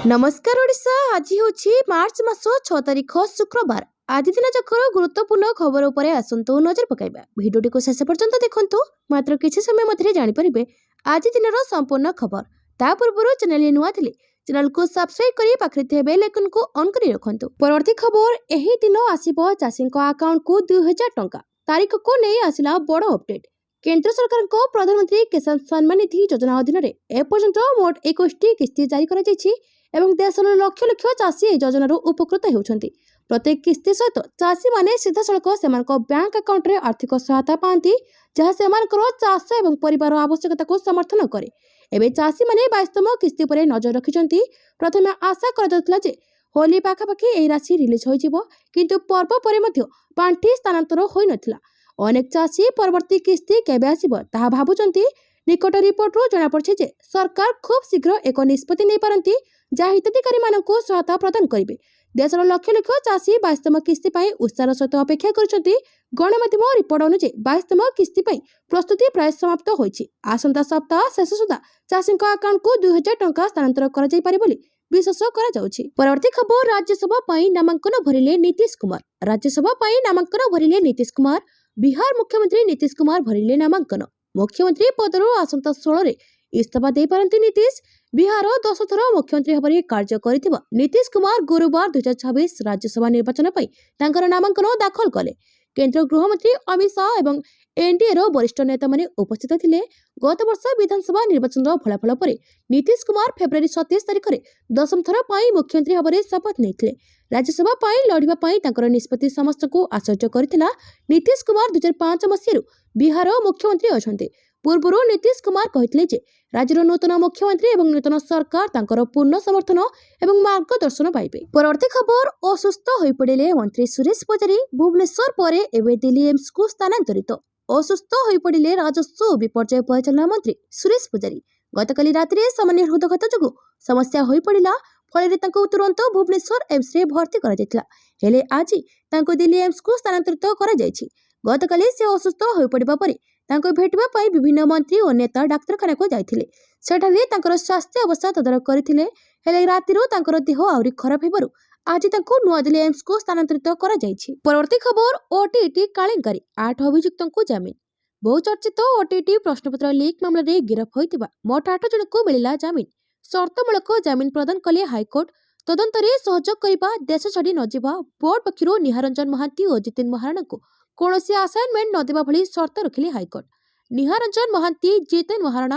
नमस्कार ओडिशा। आज होछि मार्च मास 6 तारिख शुक्रवार। आज दिन जाकर गुरुत्वपूर्ण खबर उपरे आसंतु नजर पकाइबा। भिडियोटी को शेष पर्यंत देखंतु, मात्र किछि समय मध्यरे जानि परिबे आज दिनर संपूर्ण खबर। ता पूर्वरु चैनल नुआ थिले चैनल को सब्सक्राइब करी पाखरे थे बेल आइकन को ऑन करी रखंतु। परवर्ती खबर एही दिन आसीबो चाषीक अकाउंट को 2000 टंका। तारिख को नै आसिला बड़ अपडेट। केंद्र सरकार को प्रधानमंत्री किसान सम्मान निधि योजना अधीन एपर्यंत मोट 21 किस्ती जारी करा जायछि एवं देशर लक्ष लक्ष चाषी ए योजनार उपकृत होउछन्ति। प्रत्येक किस्ती सहित चाषी माने सीधा सड़क सेमानक बैंक अकाउंट रे आर्थिक सहायता पाती, जहाँ सेमानकर चाष एवं परिवार आवश्यकता को समर्थन करे। एबे चाषी माने 22तम किस्ती पर नजर रखिछन्ति। प्रथमे आशा करा जे होली पाखापाखि एही राशि रिलीज होइजिबो, किंतु पर्व परे मध्य पांठी स्थानांतर होई नथिला। अनेक चाषी परवर्ती किस्ती केबे आसीबो ताहा भाबुचन्ति। निकट रिपोर्ट जना पड़छि जे सरकार खूब शीघ्र एक निष्पत्ति नै पारंती, जहाँ हिताधिकारी मानकु सहायता प्रदान करिवे। देशर लक्ष लक्ष चाषी 22तम किस्ती पई उत्साह सहित अपेक्षा करछन्ति। गणमाध्यम रिपोर्ट अनुसार 22तम किस्ती पई प्रस्तुति प्राय समाप्त होइछि। आसंता सप्ताह शेष सुधा चाषीक अकाउंट को 2000 टंका स्थानांतर करा जाय पारे बोली विश्वास करा जाउछि। परवर्ती खबर राज्यसभा पई नामांकन भरिले नीतीश कुमार। राज्यसभा पई नामांकन भरिले नीतीश कुमार। बिहार मुख्यमंत्री नीतीश कुमार भरिले नामांकन। मुख्यमंत्री पदरु आसंता 16 रे इस्तीफा दे पारंती नीतीश। बिहार 10 थर मुख्यमंत्री भाବରେ कार्य କରିଥିବା नीतीश कुमार गुरुवार 2026 राज्यसभा निर्वाचन पर तांकर नामांकन दाखल कले। केंद्र गृहमंत्री अमित शाह एवं एनडीए वरिष्ठ नेता माने उपस्थित थिले। गत वर्ष विधानसभा निर्वाचन फलाफल पर नीतीश कुमार फेब्रुआरी 27 तारिख में 10म थर पर मुख्यमंत्री भाବରେ शपथ नेथिले। राज्यसभा पर लड़िबा पई तांकर निष्पत्ति समस्त को आश्चर्य करथिला। नीतीश कुमार 2005 मसीह बिहार मुख्यमंत्री अछन्ते। पूर्व नीतीश कुमार कहते जे राज्यर नूतन मुख्यमंत्री एवं नूतन सरकार तांकर पूर्ण समर्थन एवं मार्गदर्शन पाइबे। परवर्ती खबर असुस्थ होई पड़िले मंत्री सुरेश पुजारी। भुवनेश्वर परे एबे दिल्ली एम्स को स्थानांतरित। असुस्थ होई पड़िले राजस्व विपर्यय परिचालना मंत्री सुरेश पुजारी। गतकाली रात्रि सामान्य हृदघात जोगु समस्या होई पड़िला। फल तुरंत भुवनेश्वर एम्स रे भर्ती करा जायतिला। हेले आज तांको दिल्ली एम्स को स्थानांतरित करा जायछि। गतकाली से असुस्थ होई पड़िबा परे तांको भेटबा पई विभिन्न मंत्री और नेता डाक्तरखाना को जाइथिले। सेठारे तांकर स्वास्थ्य अवस्था तदारक करथिले। हेले रातिरो तांकर देह आउरी खराब हेबारु आज तांको नुआ दिल्ली एम्स को स्थानांतरित करा जायछि। परवर्ती खबर ओटीटी कालेंकारी 8 अभियुक्तों को जामिन। बहुचर्चित ओटीटी प्रश्नपत्र लीक मामला रे गिरफ होइतिबा मोट 8 जन को मिलिला जामिन। शर्तमूलक जामिन प्रदान कले हाईकोर्ट। तदंतरे सहयोग करिबा देश छाड़ी न जिबा बोर्ड पक्षरु निहारंजन महांती और जितेन महाराणा को कौनसी असाइनमेंट न देबा भली शर्त रखिले हाईकोर्ट। निहारंजन महांती, जितेन महाराणा,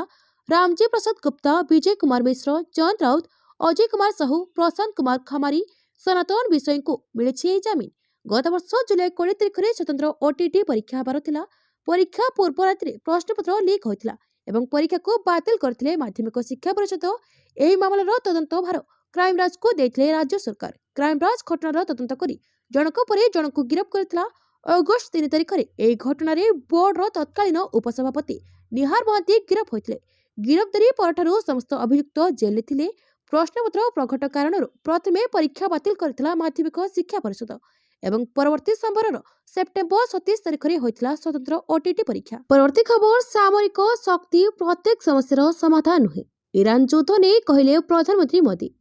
रामजी प्रसाद गुप्ता, विजय कुमार मिश्र, जयंत राउत, अजय कुमार साहू, प्रशांत कुमार खमारी, सनातन विषय को मिले जामिन। गत वर्ष जुलाई 20 तारिख में स्वतंत्र ओटीटी परीक्षा हेबार थिला। परीक्षा पूर्व रात्रि प्रश्नपत्र लीक होइतिला एवं परीक्षा को बातिल करथिले माध्यमिक शिक्षा परिषद। एही मामलार तदंत भार क्राइमब्रांच को देथिले राज्य सरकार। क्राइमब्रांच घटनार तदंत करी जनक परे जनक गिरफ करथिला। अगस्त 3 तारिख में यह घटना बोर्डर तत्कालीन उपसभापति निहार महांती गिरफ होते। गिरफ्तारी परठारु समस्त अभियुक्त जेल थिले। प्रश्नपत्र प्रकट कारण प्रथमे परीक्षा बातिल करथिला माध्यमिक शिक्षा परिषद एवं परवर्ती संबर सेप्टेम्बर 27 तारिख में होइतिला स्वतंत्र ओटीटी परीक्षा। परवर्ती खबर सामरिक शक्ति प्रत्येक समस्यार समाधान नुहे। ईरान युद्ध ने कहले प्रधानमंत्री मोदी।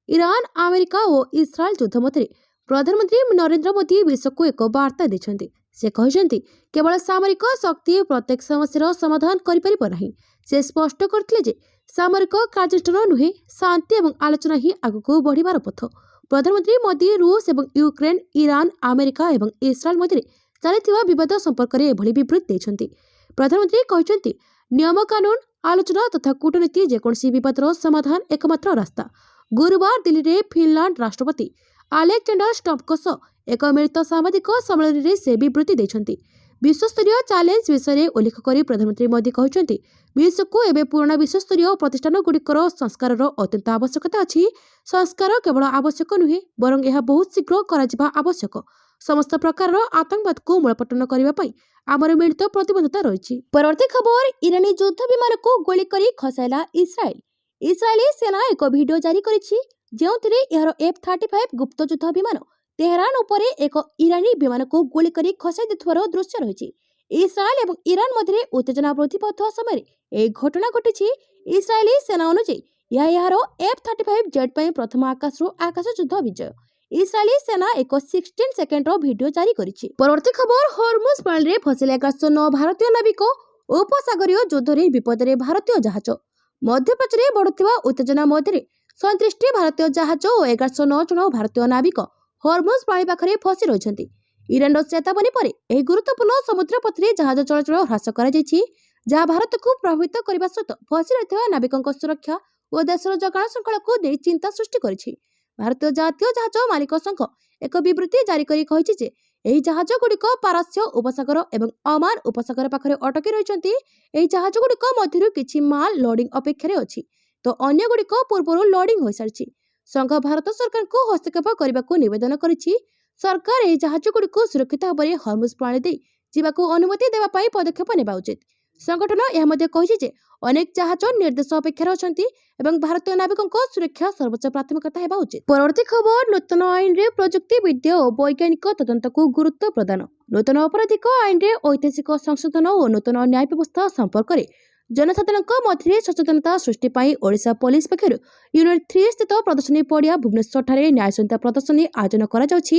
ईरान, अमेरिका और इस्राएल युद्ध मध्य प्रधानमंत्री नरेंद्र मोदी विश्व को एक वार्ता देछन्ति। से कहछन्ति केवल सामरिक शक्ति प्रत्येक समस्यार समाधान करि परिबो नाही। से स्पष्ट करथिले जे सामरिक कार्यानुष्ठान नुहे, शांति एवं आलोचना ही आगको बढ़िबार पथ। प्रधानमंत्री मोदी रूस एवं यूक्रेन, ईरान, अमेरिका एवं इस्राएल मध्य चलिथिबा विवाद संपर्क में एभली विवृत्ति देछन्ति। प्रधानमंत्री कहछन्ति नियम कानून, आलोचना तथा कूटनीति जेकोसी विवादर समाधान एकमात्र रास्ता। गुरुवार दिल्ली रे फिनलैंड राष्ट्रपति अलेक्जेंडर स्टम्पको सह एक मिलित साम्बादिक सम्मेलन में से विवृत्ति देछन्ति। विश्वस्तरीय चैलेंज विषय उल्लेख करी प्रधानमंत्री मोदी कहछन्ति विश्व को एवं पुराना विश्वस्तरीय प्रतिष्ठान गुड़िकर संस्कार अत्यंत आवश्यकता अछि। संस्कार केवल आवश्यक नुहे बरं यह बहुत शीघ्र करा आवश्यक। समस्त प्रकार आतंकवाद को मूलपतन करने आमर मिलित प्रतिबद्धता रही। परवर्ती खबर ईरानी युद्ध विमान को गोली करी खसाइला इस्राएल। इस्राएली सेना एक वीडियो जारी करिछि जेउथिरे यार F-35 गुप्त युद्ध विमान तेहरान उपरे एक ईरानी विमान को गोली करी खसाई देथुवार दृश्य रही। इस्राएल एवं ईरान मध्य उत्तेजना वृद्धि पाउଥିବା समय एक घटना घटी। इस्राएली सेना अनुसार ଏହାର F-35 ପାଇଁ ପ୍ରଥମ ଆକାଶରୁ ଆକାଶ ଯୁଦ୍ଧ ବିଜୟ। ଇସ୍ରାଏଲି ସେନା ଏକ 16 ସେକେଣ୍ଡର ଭିଡିଓ ଜାରି କରିଛି। ପରବର୍ତ୍ତୀ ଖବର, ହରମୁଜ ପାଣିରେ ଫସିଲେ 109 ଭାରତୀୟ ନାବିକ। ଉପସାଗରୀୟ ଯୁଦ୍ଧରେ ବିପଦରେ ଭାରତୀୟ ଜାହାଜ। ମଧ୍ୟପ୍ରାଚ୍ୟରେ ବଢୁଥିବା ଉତ୍ତେଜନା ମଧ୍ୟରେ 37ଟି ଭାରତୀୟ ଜାହାଜ ଓ 109 ଜଣ ଭାରତୀୟ ନାବିକ ହରମୁଜ ପାଣି ପାଖରେ ଫସି ରହିଛନ୍ତି। ଇରାନର ଚେତାବନୀ ପରେ ଏହି ଗୁରୁତ୍ୱପୂର୍ଣ୍ଣ ସମୁଦ୍ର ପଥରେ ଜାହାଜ ଚଳାଚଳ ହ୍ରାସ କରାଯାଇଛି, ଯାହା ଭାରତକୁ ପ୍ରଭାବିତ କରିବା ସହିତ ଫସି ରହିଥିବା ନାବିକଙ୍କ ସୁରକ୍ଷା ଓ ଦେଶର ଯୋଗାଣ ଶୃଙ୍ଖଳାକୁ ନେଇ ଚିନ୍ତା ସୃଷ୍ଟି କରିଛି। ଭାରତୀୟ ଜାତୀୟ ଜାହାଜ ମାଲିକ ସଂଘ ଏକ ବିବୃତ୍ତି ଜାରି କରି କହିଛି ଯେ ଏହି ଜାହାଜଗୁଡ଼ିକ ପାରସ୍ୟ ଉପସାଗର ଏବଂ ଅମାନ ଉପସାଗର ପାଖରେ ଅଟକି ରହିଛନ୍ତି। ଏହି ଜାହାଜଗୁଡ଼ିକ ମଧ୍ୟରୁ କିଛି ମାଲ ଲୋଡିଂ ଅପେକ୍ଷାରେ ଅଛି, ତ ଅନ୍ୟଗୁଡ଼ିକ ପୂର୍ବରୁ ଲୋଡିଂ ହୋଇସାରିଛି। ସଂଘ ଭାରତ ସରକାରଙ୍କୁ ହସ୍ତକ୍ଷେପ କରିବାକୁ ନିବେଦନ କରିଛି। ସରକାର ଏହି ଜାହାଜଗୁଡ଼ିକୁ ସୁରକ୍ଷିତ ଭାବରେ ହରମୁଜ ପ୍ରଣାଳୀ ଦେଇ ଯିବାକୁ ଅନୁମତି ଦେବା ପାଇଁ ପଦକ୍ଷେପ ନେବା ଉଚିତ। ସଂଗଠନ ଏହା ମଧ୍ୟ କହିଛି ଯେ ଅନେକ ଜାହାଜ ନିର୍ଦ୍ଦେଶ ଅପେକ୍ଷାରେ ଅଛନ୍ତି ଏବଂ ଭାରତୀୟ ନାବିକଙ୍କ ସୁରକ୍ଷା ସର୍ବୋଚ୍ଚ ପ୍ରାଥମିକତା ହେବା ଉଚିତ। ପରବର୍ତ୍ତୀ ଖବର, ନୂତନ ଆଇନରେ ପ୍ରଯୁକ୍ତି ବିଦ୍ୟା ଓ ବୈଜ୍ଞାନିକ ତଦନ୍ତକୁ ଗୁରୁତ୍ୱ ପ୍ରଦାନ। ନୂତନ ଅପରାଧିକ ଆଇନରେ ଐତିହାସିକ ସଂଶୋଧନ ଓ ନୂତନ ନ୍ୟାୟ ବ୍ୟବସ୍ଥା ସମ୍ପର୍କରେ ଜନସାଧାରଣଙ୍କ ମଧ୍ୟରେ ସଚେତନତା ସୃଷ୍ଟି ପାଇଁ ଓଡ଼ିଶା ପୋଲିସ ପକ୍ଷରୁ ୟୁନିଟ୍ 3 ସ୍ଥିତ ପ୍ରଦର୍ଶନୀ ପଡ଼ିଆ ଭୁବନେଶ୍ୱରଠାରେ ନ୍ୟାୟସଂହିତା ପ୍ରଦର୍ଶନୀ ଆୟୋଜନ କରାଯାଉଛି।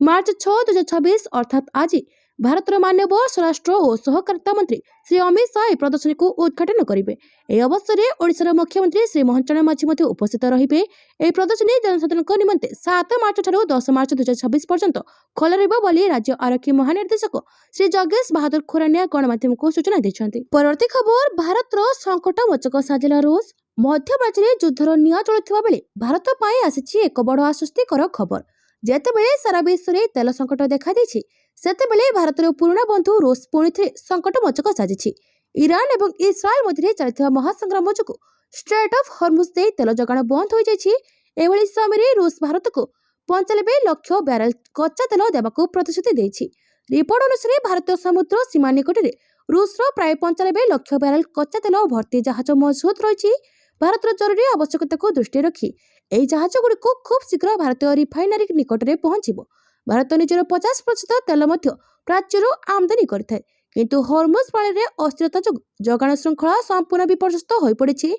ମାର୍ଚ୍ଚ 6, 2026 ଅର୍ଥାତ୍ ଆଜି ଭାରତର ମାନବ ସ୍ୱରାଷ୍ଟ୍ର ଓ ସହକାରିତା ମନ୍ତ୍ରୀ ଶ୍ରୀ ଅମିତ ଶାହ ଏହି ପ୍ରଦର୍ଶନୀକୁ ଉଦ୍ଘାଟନ କରିବେ। ଏହି ଅବସରରେ ଓଡ଼ିଶାର ମୁଖ୍ୟମନ୍ତ୍ରୀ ଶ୍ରୀ ମୋହନ ଚରଣ ମାଝୀ ମଧ୍ୟ ଉପସ୍ଥିତ ରହିବେ। ଏହି ପ୍ରଦର୍ଶନୀ ଜନସାଧାରଣଙ୍କ ନିମନ୍ତେ 7 ମାର୍ଚ୍ଚଠାରୁ 10 ମାର୍ଚ୍ଚ 2026 ପର୍ଯ୍ୟନ୍ତ ଖୋଲା ରହିବ ବୋଲି ରାଜ୍ୟ ଆରକ୍ଷୀ ମହାନିର୍ଦ୍ଦେଶକ ଶ୍ରୀ ଜଗେଶ ବାହାଦୁର ଖୁରାନିଆ ଗଣମାଧ୍ୟମକୁ ସୂଚନା ଦେଇଛନ୍ତି। ପରବର୍ତ୍ତୀ ଖବର, ଭାରତର ସଙ୍କଟମୋଚକ ସାଜିଲା ରୁଷ। ମଧ୍ୟପ୍ରାଚ୍ୟରେ ଯୁଦ୍ଧର ନିଆଁ ଚଳୁଥିବା ବେଳେ ଭାରତ ପାଇଁ ଆସିଛି ଏକ ବଡ଼ ଆଶ୍ୱସ୍ତିକର ଖବର। ଯେତେବେଳେ ସାରା ବିଶ୍ୱରେ ତେଲ ସଙ୍କଟ ଦେଖାଦେଇଛି, ସେତେବେଳେ ଭାରତର ପୁରୁଣା ବନ୍ଧୁ ରୁଷ ପୁଣି ଥରେ ସଙ୍କଟମୋଚକ ସାଜିଛି। ଇରାନ ଏବଂ ଇସ୍ରାଏଲ ମଧ୍ୟରେ ଚାଲିଥିବା ମହାସଂଗ୍ରାମ ଯୋଗୁଁ ଷ୍ଟ୍ରେଟ୍ ଅଫ୍ ହରମୁଜ ଦେଇ ତେଲ ଯୋଗାଣ ବନ୍ଦ ହୋଇଯାଇଛି। ଏଭଳି ସମୟରେ ରୁଷ ଭାରତକୁ 95 ଲକ୍ଷ ବ୍ୟାରେଲ କଚ୍ଚା ତେଲ ଦେବାକୁ ପ୍ରତିଶ୍ରୁତି ଦେଇଛି। ରିପୋର୍ଟ ଅନୁସାରେ ଭାରତୀୟ ସମୁଦ୍ର ସୀମା ନିକଟରେ ରୁଷର ପ୍ରାୟ 95 ଲକ୍ଷ ବ୍ୟାରେଲ କଚ୍ଚା ତେଲ ଭର୍ତ୍ତି ଜାହାଜ ମହଜୁଦ ରହିଛି। ଭାରତର ଜରୁରୀ ଆବଶ୍ୟକତାକୁ ଦୃଷ୍ଟିରେ ରଖି ଏହି ଜାହାଜଗୁଡ଼ିକୁ ଖୁବ୍ ଶୀଘ୍ର ଭାରତୀୟ ରିଫାଇନାରୀ ନିକଟରେ ପହଞ୍ଚିବ। ଭାରତ ନିଜର 50% ତେଲ ମଧ୍ୟ ପ୍ରାଚ୍ୟରୁ ଆମଦାନୀ କରିଥାଏ, କିନ୍ତୁ ହରମୁଜ ପ୍ରଣାଳୀରେ ଅସ୍ଥିରତା ଯୋଗୁଁ ଯୋଗାଣ ଶୃଙ୍ଖଳା ସମ୍ପୂର୍ଣ୍ଣ ବିପର୍ଯ୍ୟସ୍ତ ହୋଇପଡ଼ିଛି।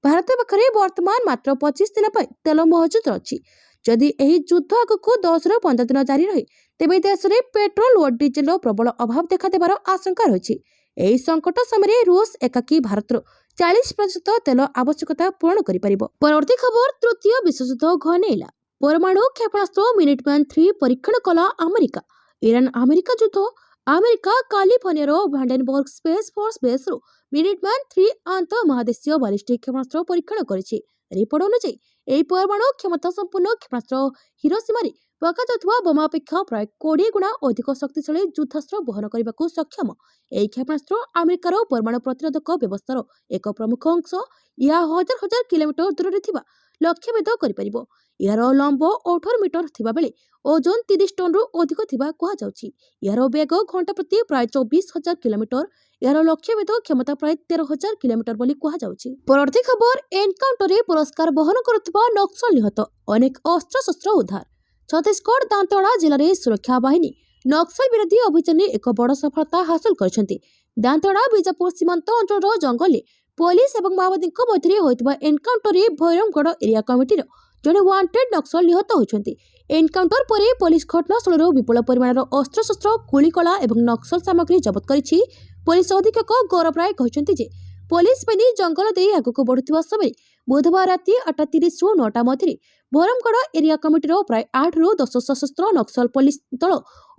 ଭାରତ ପାଖରେ ବର୍ତ୍ତମାନ ମାତ୍ର 25 ଦିନ ପାଇଁ ତେଲ ମହଜୁଦ ଅଛି। ଯଦି ଏହି ଯୁଦ୍ଧ ଆଗକୁ 10ରୁ 15 ଦିନ ଜାରି ରହେ, ତେବେ ଦେଶରେ ପେଟ୍ରୋଲ ଓ ଡିଜେଲର ପ୍ରବଳ ଅଭାବ ଦେଖାଦେବାର ଆଶଙ୍କା ରହିଛି। ଏହି ସଙ୍କଟ ସମୟରେ ରୁଷ ଏକାକୀ ଭାରତର 40% ତେଲ ଆବଶ୍ୟକତା ପୂରଣ କରିପାରିବ। ପରବର୍ତ୍ତୀ ଖବର, ତୃତୀୟ ବିଶ୍ୱଯୁଦ୍ଧ ଘନେଇଲା। ପରମାଣୁ କ୍ଷେପଣାସ୍ତ୍ର ମିନିଟମ୍ୟାନ୍ 3 ପରୀକ୍ଷଣ କଲା ଆମେରିକା। ଇରାନ ଆମେରିକା ଯୁଦ୍ଧ। ଆମେରିକା କାଲିଫର୍ଣ୍ଣିଆର ଭାଣ୍ଡେନବର୍ଗ ସ୍ପେସ୍ ଫୋର୍ସ ବେସ୍ରୁ ମିନିଟମ୍ୟାନ୍ 3 ଆନ୍ତଃ ମହାଦେଶୀୟ ବାଲିଷ୍ଟିକ୍ କ୍ଷେପଣାସ୍ତ୍ର ପରୀକ୍ଷଣ କରିଛି। ରିପୋର୍ଟ ଅନୁଯାୟୀ ଏହି ପରମାଣୁ କ୍ଷମତା ସମ୍ପନ୍ନ କ୍ଷେପଣାସ୍ତ୍ର ହିରୋସୀମାରେ ପକାଯାଉଥିବା ବୋମା ଅପେକ୍ଷା ପ୍ରାୟ 20 ଗୁଣା ଅଧିକ ଶକ୍ତିଶାଳୀ ଯୁଦ୍ଧାସ୍ତ୍ର ବହନ କରିବାକୁ ସକ୍ଷମ। ଏହି କ୍ଷେପଣାସ୍ତ୍ର ଆମେରିକାର ପରମାଣୁ ପ୍ରତିରୋଧକ ବ୍ୟବସ୍ଥାର ଏକ ପ୍ରମୁଖ ଅଂଶ। ଏହା ହଜାର ହଜାର କିଲୋମିଟର ଦୂରରେ ଥିବା ଲକ୍ଷ୍ୟଭେଦ କରିପାରିବ। ଏହାର ଲମ୍ବ 18 ମିଟର ଥିବାବେଳେ ଓଜନ 30 ଟନ୍ରୁ ଅଧିକ ଥିବା କୁହାଯାଉଛି। ଏହାର ବେଗ ଘଣ୍ଟା ପ୍ରତି ପ୍ରାୟ 24,000 କିଲୋମିଟର। ଏହାର ଲକ୍ଷ୍ୟଭେଦ କ୍ଷମତା ପ୍ରାୟ 13,000 କିଲୋମିଟର ବୋଲି କୁହାଯାଉଛି। ପରବର୍ତ୍ତୀ ଖବର, ଏନକାଉଣ୍ଟରରେ ପୁରସ୍କାର ବହନ କରୁଥିବା ନକ୍ସଲ ନିହତ, ଅନେକ ଅସ୍ତ୍ରଶସ୍ତ୍ର ଉଦ୍ଧାର। ଛତିଶଗଡ଼ ଦାନ୍ତେୱାଡ଼ା ଜିଲ୍ଲାରେ ସୁରକ୍ଷା ବାହିନୀ ନକ୍ସଲ ବିରୋଧୀ ଅଭିଯାନରେ ଏକ ବଡ଼ ସଫଳତା ହାସଲ କରିଛନ୍ତି। ଦାନ୍ତେୱାଡ଼ା ବିଜାପୁର ସୀମାନ୍ତ ଅଞ୍ଚଳର ଜଙ୍ଗଲରେ ପୋଲିସ ଏବଂ ମାଓବାଦୀଙ୍କ ମଧ୍ୟରେ ହୋଇଥିବା ଏନକାଉଣ୍ଟରରେ ଭୈରମଗଡ଼ ଏରିଆ କମିଟିର ଜଣେ ୱାଣ୍ଟେଡ୍ ନକ୍ସଲ ନିହତ ହୋଇଛନ୍ତି। ଏନକାଉଣ୍ଟର ପରେ ପୋଲିସ ଘଟଣାସ୍ଥଳରୁ ବିପୁଳ ପରିମାଣର ଅସ୍ତ୍ରଶସ୍ତ୍ର, ଗୁଳିକଳା ଏବଂ ନକ୍ସଲ ସାମଗ୍ରୀ ଜବତ କରିଛି। ପୋଲିସ ଅଧୀକ୍ଷକ ଗୌରବ ରାୟ କହିଛନ୍ତି ଯେ ପୋଲିସ ବାହିନୀ ଜଙ୍ଗଲ ଦେଇ ଆଗକୁ ବଢୁଥିବା ସମୟରେ ବୁଧବାର ରାତି 8:30ରୁ 9ଟା ମଧ୍ୟରେ ଭୈରମଗଡ଼ ଏରିଆ କମିଟିର ପ୍ରାୟ 8ରୁ 10 ସଶସ୍ତ୍ର ନକ୍ସଲ ପୋଲିସ ଦଳ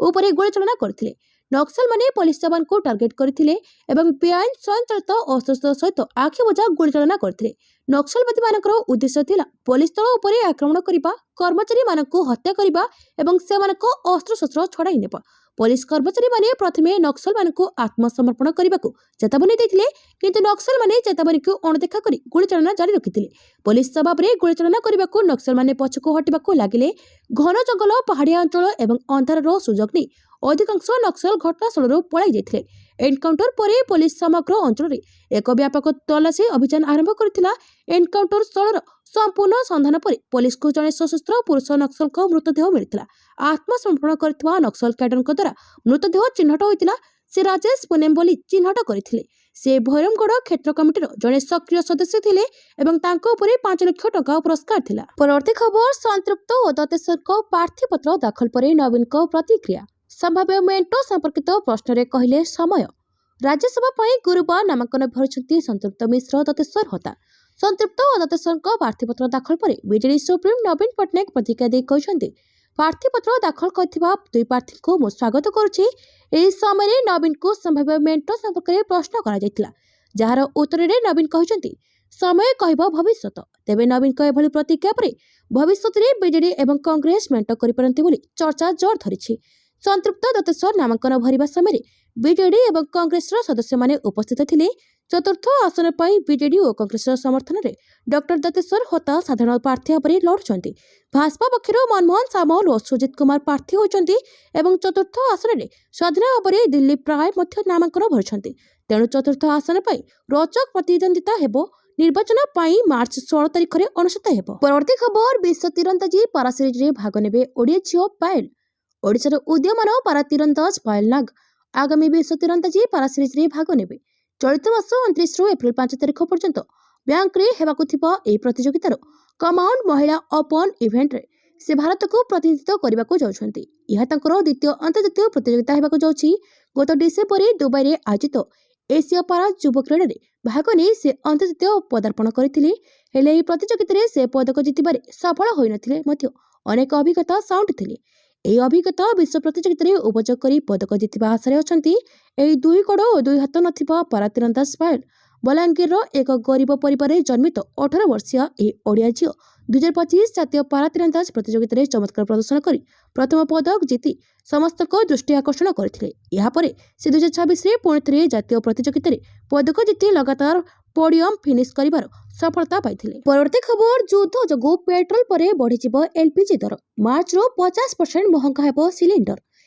ଉପରେ ଗୁଳିଚାଳନା କରିଥିଲେ। ନକ୍ସଲମାନେ ପୋଲିସ ଯବାନଙ୍କୁ ଟାର୍ଗେଟ କରିଥିଲେ ଏବଂ ବେଆଇନ ସ୍ୱୟଂଚାଳିତ ଅସ୍ତ୍ରଶସ୍ତ୍ର ସହିତ ଆଖିବୁଜା ଗୁଳିଚାଳନା କରିଥିଲେ। ନକ୍ସଲବାଦୀମାନଙ୍କର ଉଦ୍ଦେଶ୍ୟ ଥିଲା ପୋଲିସ ଦଳ ଉପରେ ଆକ୍ରମଣ କରିବା, କର୍ମଚାରୀମାନଙ୍କୁ ହତ୍ୟା କରିବା ଏବଂ ସେମାନଙ୍କ ଅସ୍ତ୍ରଶସ୍ତ୍ର ଛଡ଼ାଇ ନେବା। ପୋଲିସ କର୍ମଚାରୀମାନେ ପ୍ରଥମେ ନକ୍ସଲମାନଙ୍କୁ ଆତ୍ମସମର୍ପଣ କରିବାକୁ ଚେତାବନୀ ଦେଇଥିଲେ, କିନ୍ତୁ ନକ୍ସଲମାନେ ଚେତାବନୀକୁ ଅଣଦେଖା କରି ଗୁଳିଚାଳନା ଜାରି ରଖିଥିଲେ। ପୋଲିସ ଜବାବରେ ଗୁଳିଚାଳନା କରିବାକୁ ନକ୍ସଲମାନେ ପଛକୁ ହଟିବାକୁ ଲାଗିଲେ। ଘନ ଜଙ୍ଗଲ, ପାହାଡ଼ିଆ ଅଞ୍ଚଳ ଏବଂ ଅନ୍ଧାରର ସୁଯୋଗ ନେଇ ଅଧିକାଂଶ ନକ୍ସଲ ଘଟଣାସ୍ଥଳରୁ ପଳାଇ ଯାଇଥିଲେ। ଏନକାଉଣ୍ଟର ପରେ ପୋଲିସ ସମଗ୍ର ଅଞ୍ଚଳରେ ଏକ ବ୍ୟାପକ ତଲାସୀ ଅଭିଯାନ ଆରମ୍ଭ କରିଥିଲା। ଏନକାଉଣ୍ଟର ସ୍ଥଳର ସମ୍ପୂର୍ଣ୍ଣ ସନ୍ଧାନ ପରେ ପୋଲିସକୁ ଜଣେ ସଶସ୍ତ୍ର ପୁରୁଷ ନକ୍ସଲଙ୍କ ମୃତଦେହ ମିଳିଥିଲା। ଆତ୍ମସମର୍ପଣ କରିଥିବା ନକ୍ସଲ କ୍ୟାଡରଙ୍କ ଦ୍ୱାରା ମୃତଦେହ ଚିହ୍ନଟ ହୋଇଥିଲା। ସେ ରାଜେଶ ପୁନେମ ବୋଲି ଚିହ୍ନଟ କରିଥିଲେ। ସେ ଭୈରମଗଡ଼ କ୍ଷେତ୍ର କମିଟିର ଜଣେ ସକ୍ରିୟ ସଦସ୍ୟ ଥିଲେ ଏବଂ ତାଙ୍କ ଉପରେ 5 ଲକ୍ଷ ଟଙ୍କା ପୁରସ୍କାର ଥିଲା। ପରବର୍ତ୍ତୀ ଖବର, ସଂତୃପ୍ତ ଓ ଦତ୍ତେଶ୍ୱରଙ୍କ ପ୍ରାର୍ଥୀପତ୍ର ଦାଖଲ ପରେ ନବୀନଙ୍କ ପ୍ରତିକ୍ରିୟା। ସମ୍ଭାବ୍ୟ ମେଣ୍ଟ ସମ୍ପର୍କିତ ପ୍ରଶ୍ନରେ କହିଲେ ସମୟ। ରାଜ୍ୟସଭା ପାଇଁ ଗୁରୁବାର ନାମାଙ୍କନ ଭରିଛନ୍ତି ସଂତୃପ୍ତ ମିଶ୍ର, ଦତ୍ତେଶ୍ୱର ହୋତା। ସଂତୃପ୍ତ ଓ ଦତ୍ତେଶ୍ୱରଙ୍କ ପ୍ରାର୍ଥୀପତ୍ର ଦାଖଲ ପରେ ବିଜେଡି ସୁପ୍ରିମୋ ନବୀନ ପଟ୍ଟନାୟକ ପ୍ରତିକ୍ରିୟା ଦେଇ କହିଛନ୍ତି, ପ୍ରାର୍ଥୀପତ୍ର ଦାଖଲ କରିଥିବା ଦୁଇ ପ୍ରାର୍ଥୀଙ୍କୁ ମୁଁ ସ୍ୱାଗତ କରୁଛି। ଏହି ସମୟରେ ନବୀନଙ୍କୁ ସମ୍ଭାବ୍ୟ ମେଣ୍ଟ ସମ୍ପର୍କରେ ପ୍ରଶ୍ନ କରାଯାଇଥିଲା, ଯାହାର ଉତ୍ତରରେ ନବୀନ କହିଛନ୍ତି, ସମୟ କହିବ ଭବିଷ୍ୟତ। ତେବେ ନବୀନଙ୍କ ଏଭଳି ପ୍ରତିକ୍ରିୟା ପରେ ଭବିଷ୍ୟତରେ ବିଜେଡି ଏବଂ କଂଗ୍ରେସ ମେଣ୍ଟ କରିପାରନ୍ତି ବୋଲି ଚର୍ଚ୍ଚା ଜୋର ଧରିଛି। ସଂତୃପ୍ତ ଦତ୍ତେଶ୍ୱର ନାମାଙ୍କନ ଭରିବା ସମୟରେ ବିଜେଡି ଏବଂ କଂଗ୍ରେସର ସଦସ୍ୟମାନେ ଉପସ୍ଥିତ ଥିଲେ। ଚତୁର୍ଥ ଆସନ ପାଇଁ ବିଜେଡି ଓ କଂଗ୍ରେସର ସମର୍ଥନରେ ଡକ୍ଟର ଦତ୍ତେଶ୍ୱର ହୋତା ସାଧାରଣ ପ୍ରାର୍ଥୀ ଭାବରେ ଲଢୁଛନ୍ତି। ଭାଜପା ପକ୍ଷରୁ ମନମୋହନ ସାମଲ ଓ ସୁଜିତ କୁମାର ପ୍ରାର୍ଥୀ ହୋଇଛନ୍ତି ଏବଂ ଚତୁର୍ଥ ଆସନରେ ସ୍ୱାଧୀନ ଭାବରେ ଦିଲ୍ଲୀପ ରାୟ ମଧ୍ୟ ନାମାଙ୍କନ ଭରିଛନ୍ତି। ତେଣୁ ଚତୁର୍ଥ ଆସନ ପାଇଁ ରୋଚକ ପ୍ରତିଦ୍ୱନ୍ଦିତା ହେବ। ନିର୍ବାଚନ ପାଇଁ ମାର୍ଚ୍ଚ 16 ତାରିଖରେ ଅନୁଷ୍ଠିତ ହେବ। ପରବର୍ତ୍ତୀ ଖବର, ବିଶ୍ୱ ତୀରନ୍ଦାଜୀ ପାରା ସିରିଜରେ ଭାଗ ନେବେ ଓଡ଼ିଆ ଝିଅ ପାୟଲ। ଓଡ଼ିଶାର ଉଦୀୟମାନ ପାରା ତୀରନ୍ଦାଜ ପାୟଲ ନାଗ ଆଗାମୀ ବିଶ୍ୱ ତୀରନ୍ଦାଜୀ ପାରା ସିରିଜରେ ଭାଗ ନେବେ। ଚଳିତ ମାସ 29ରୁ ଏପ୍ରିଲ 5 ତାରିଖ ପର୍ଯ୍ୟନ୍ତ ବ୍ୟାଙ୍କରେ ହେବାକୁ ଥିବା ଏହି ପ୍ରତିଯୋଗିତାର କମାଉଣ୍ଡ ମହିଳା ଓପନ ଇଭେଣ୍ଟରେ ସେ ଭାରତକୁ ପ୍ରତିନିଧିତ୍ୱ କରିବାକୁ ଯାଉଛନ୍ତି। ଏହା ତାଙ୍କର ଦ୍ୱିତୀୟ ଅନ୍ତର୍ଜାତୀୟ ପ୍ରତିଯୋଗିତା ହେବାକୁ ଯାଉଛି। ଗତ ଡିସେମ୍ବରରେ ଦୁବାଇରେ ଆୟୋଜିତ ଏସୀୟ ପାରା ଯୁବ କ୍ରୀଡ଼ାରେ ଭାଗ ନେଇ ସେ ଅନ୍ତର୍ଜାତୀୟ ପଦାର୍ପଣ କରିଥିଲେ। ହେଲେ ଏହି ପ୍ରତିଯୋଗିତାରେ ସେ ପଦକ ଜିତିବାରେ ସଫଳ ହୋଇନଥିଲେ ମଧ୍ୟ ଅନେକ ଅଭିଜ୍ଞତା ସାଉଣ୍ଟିଥିଲେ। ଏହି ଅଭିଜ୍ଞତା ବିଶ୍ୱ ପ୍ରତିଯୋଗିତାରେ ଉପଯୋଗ କରି ପଦକ ଜିତିବା ଆଶାରେ ଅଛନ୍ତି। ଏହି 2 ଗୋଡ଼ ଓ 2 ହାତ ନଥିବା ପାରା ତୀରନ୍ଦାଜ ପାୟଲ ବଲାଙ୍ଗୀରର ଏକ ଗରିବ ପରିବାରରେ ଜନ୍ମିତ 18 ବର୍ଷୀୟ ଏହି ଓଡ଼ିଆ ଝିଅ 2025 ଜାତୀୟ ପାରା ତୀରନ୍ଦାଜ ପ୍ରତିଯୋଗିତାରେ ଚମତ୍କାର ପ୍ରଦର୍ଶନ କରି ପ୍ରଥମ ପଦକ ଜିତି ସମସ୍ତଙ୍କ ଦୃଷ୍ଟି ଆକର୍ଷଣ କରିଥିଲେ। ଏହାପରେ ସେ 2026ରେ ପୁଣି ଥରେ ଜାତୀୟ ପ୍ରତିଯୋଗିତାରେ ପଦକ ଜିତି ଲଗାତାର ପୋଡିୟମ ଫିନିଶ କରିବାର ସଫଳତା ପାଇଥିଲେ। ପରବର୍ତ୍ତୀ ଖବର, ଯୁଦ୍ଧ ଯୋଗୁଁ ପେଟ୍ରୋଲ ପରେ ବଢ଼ିଯିବ ଏଲପିଜି ଦର। ମାର୍ଚ୍ଚରୁ 50% ମହଙ୍ଗା ହେବ ସିଲିଣ୍ଡର।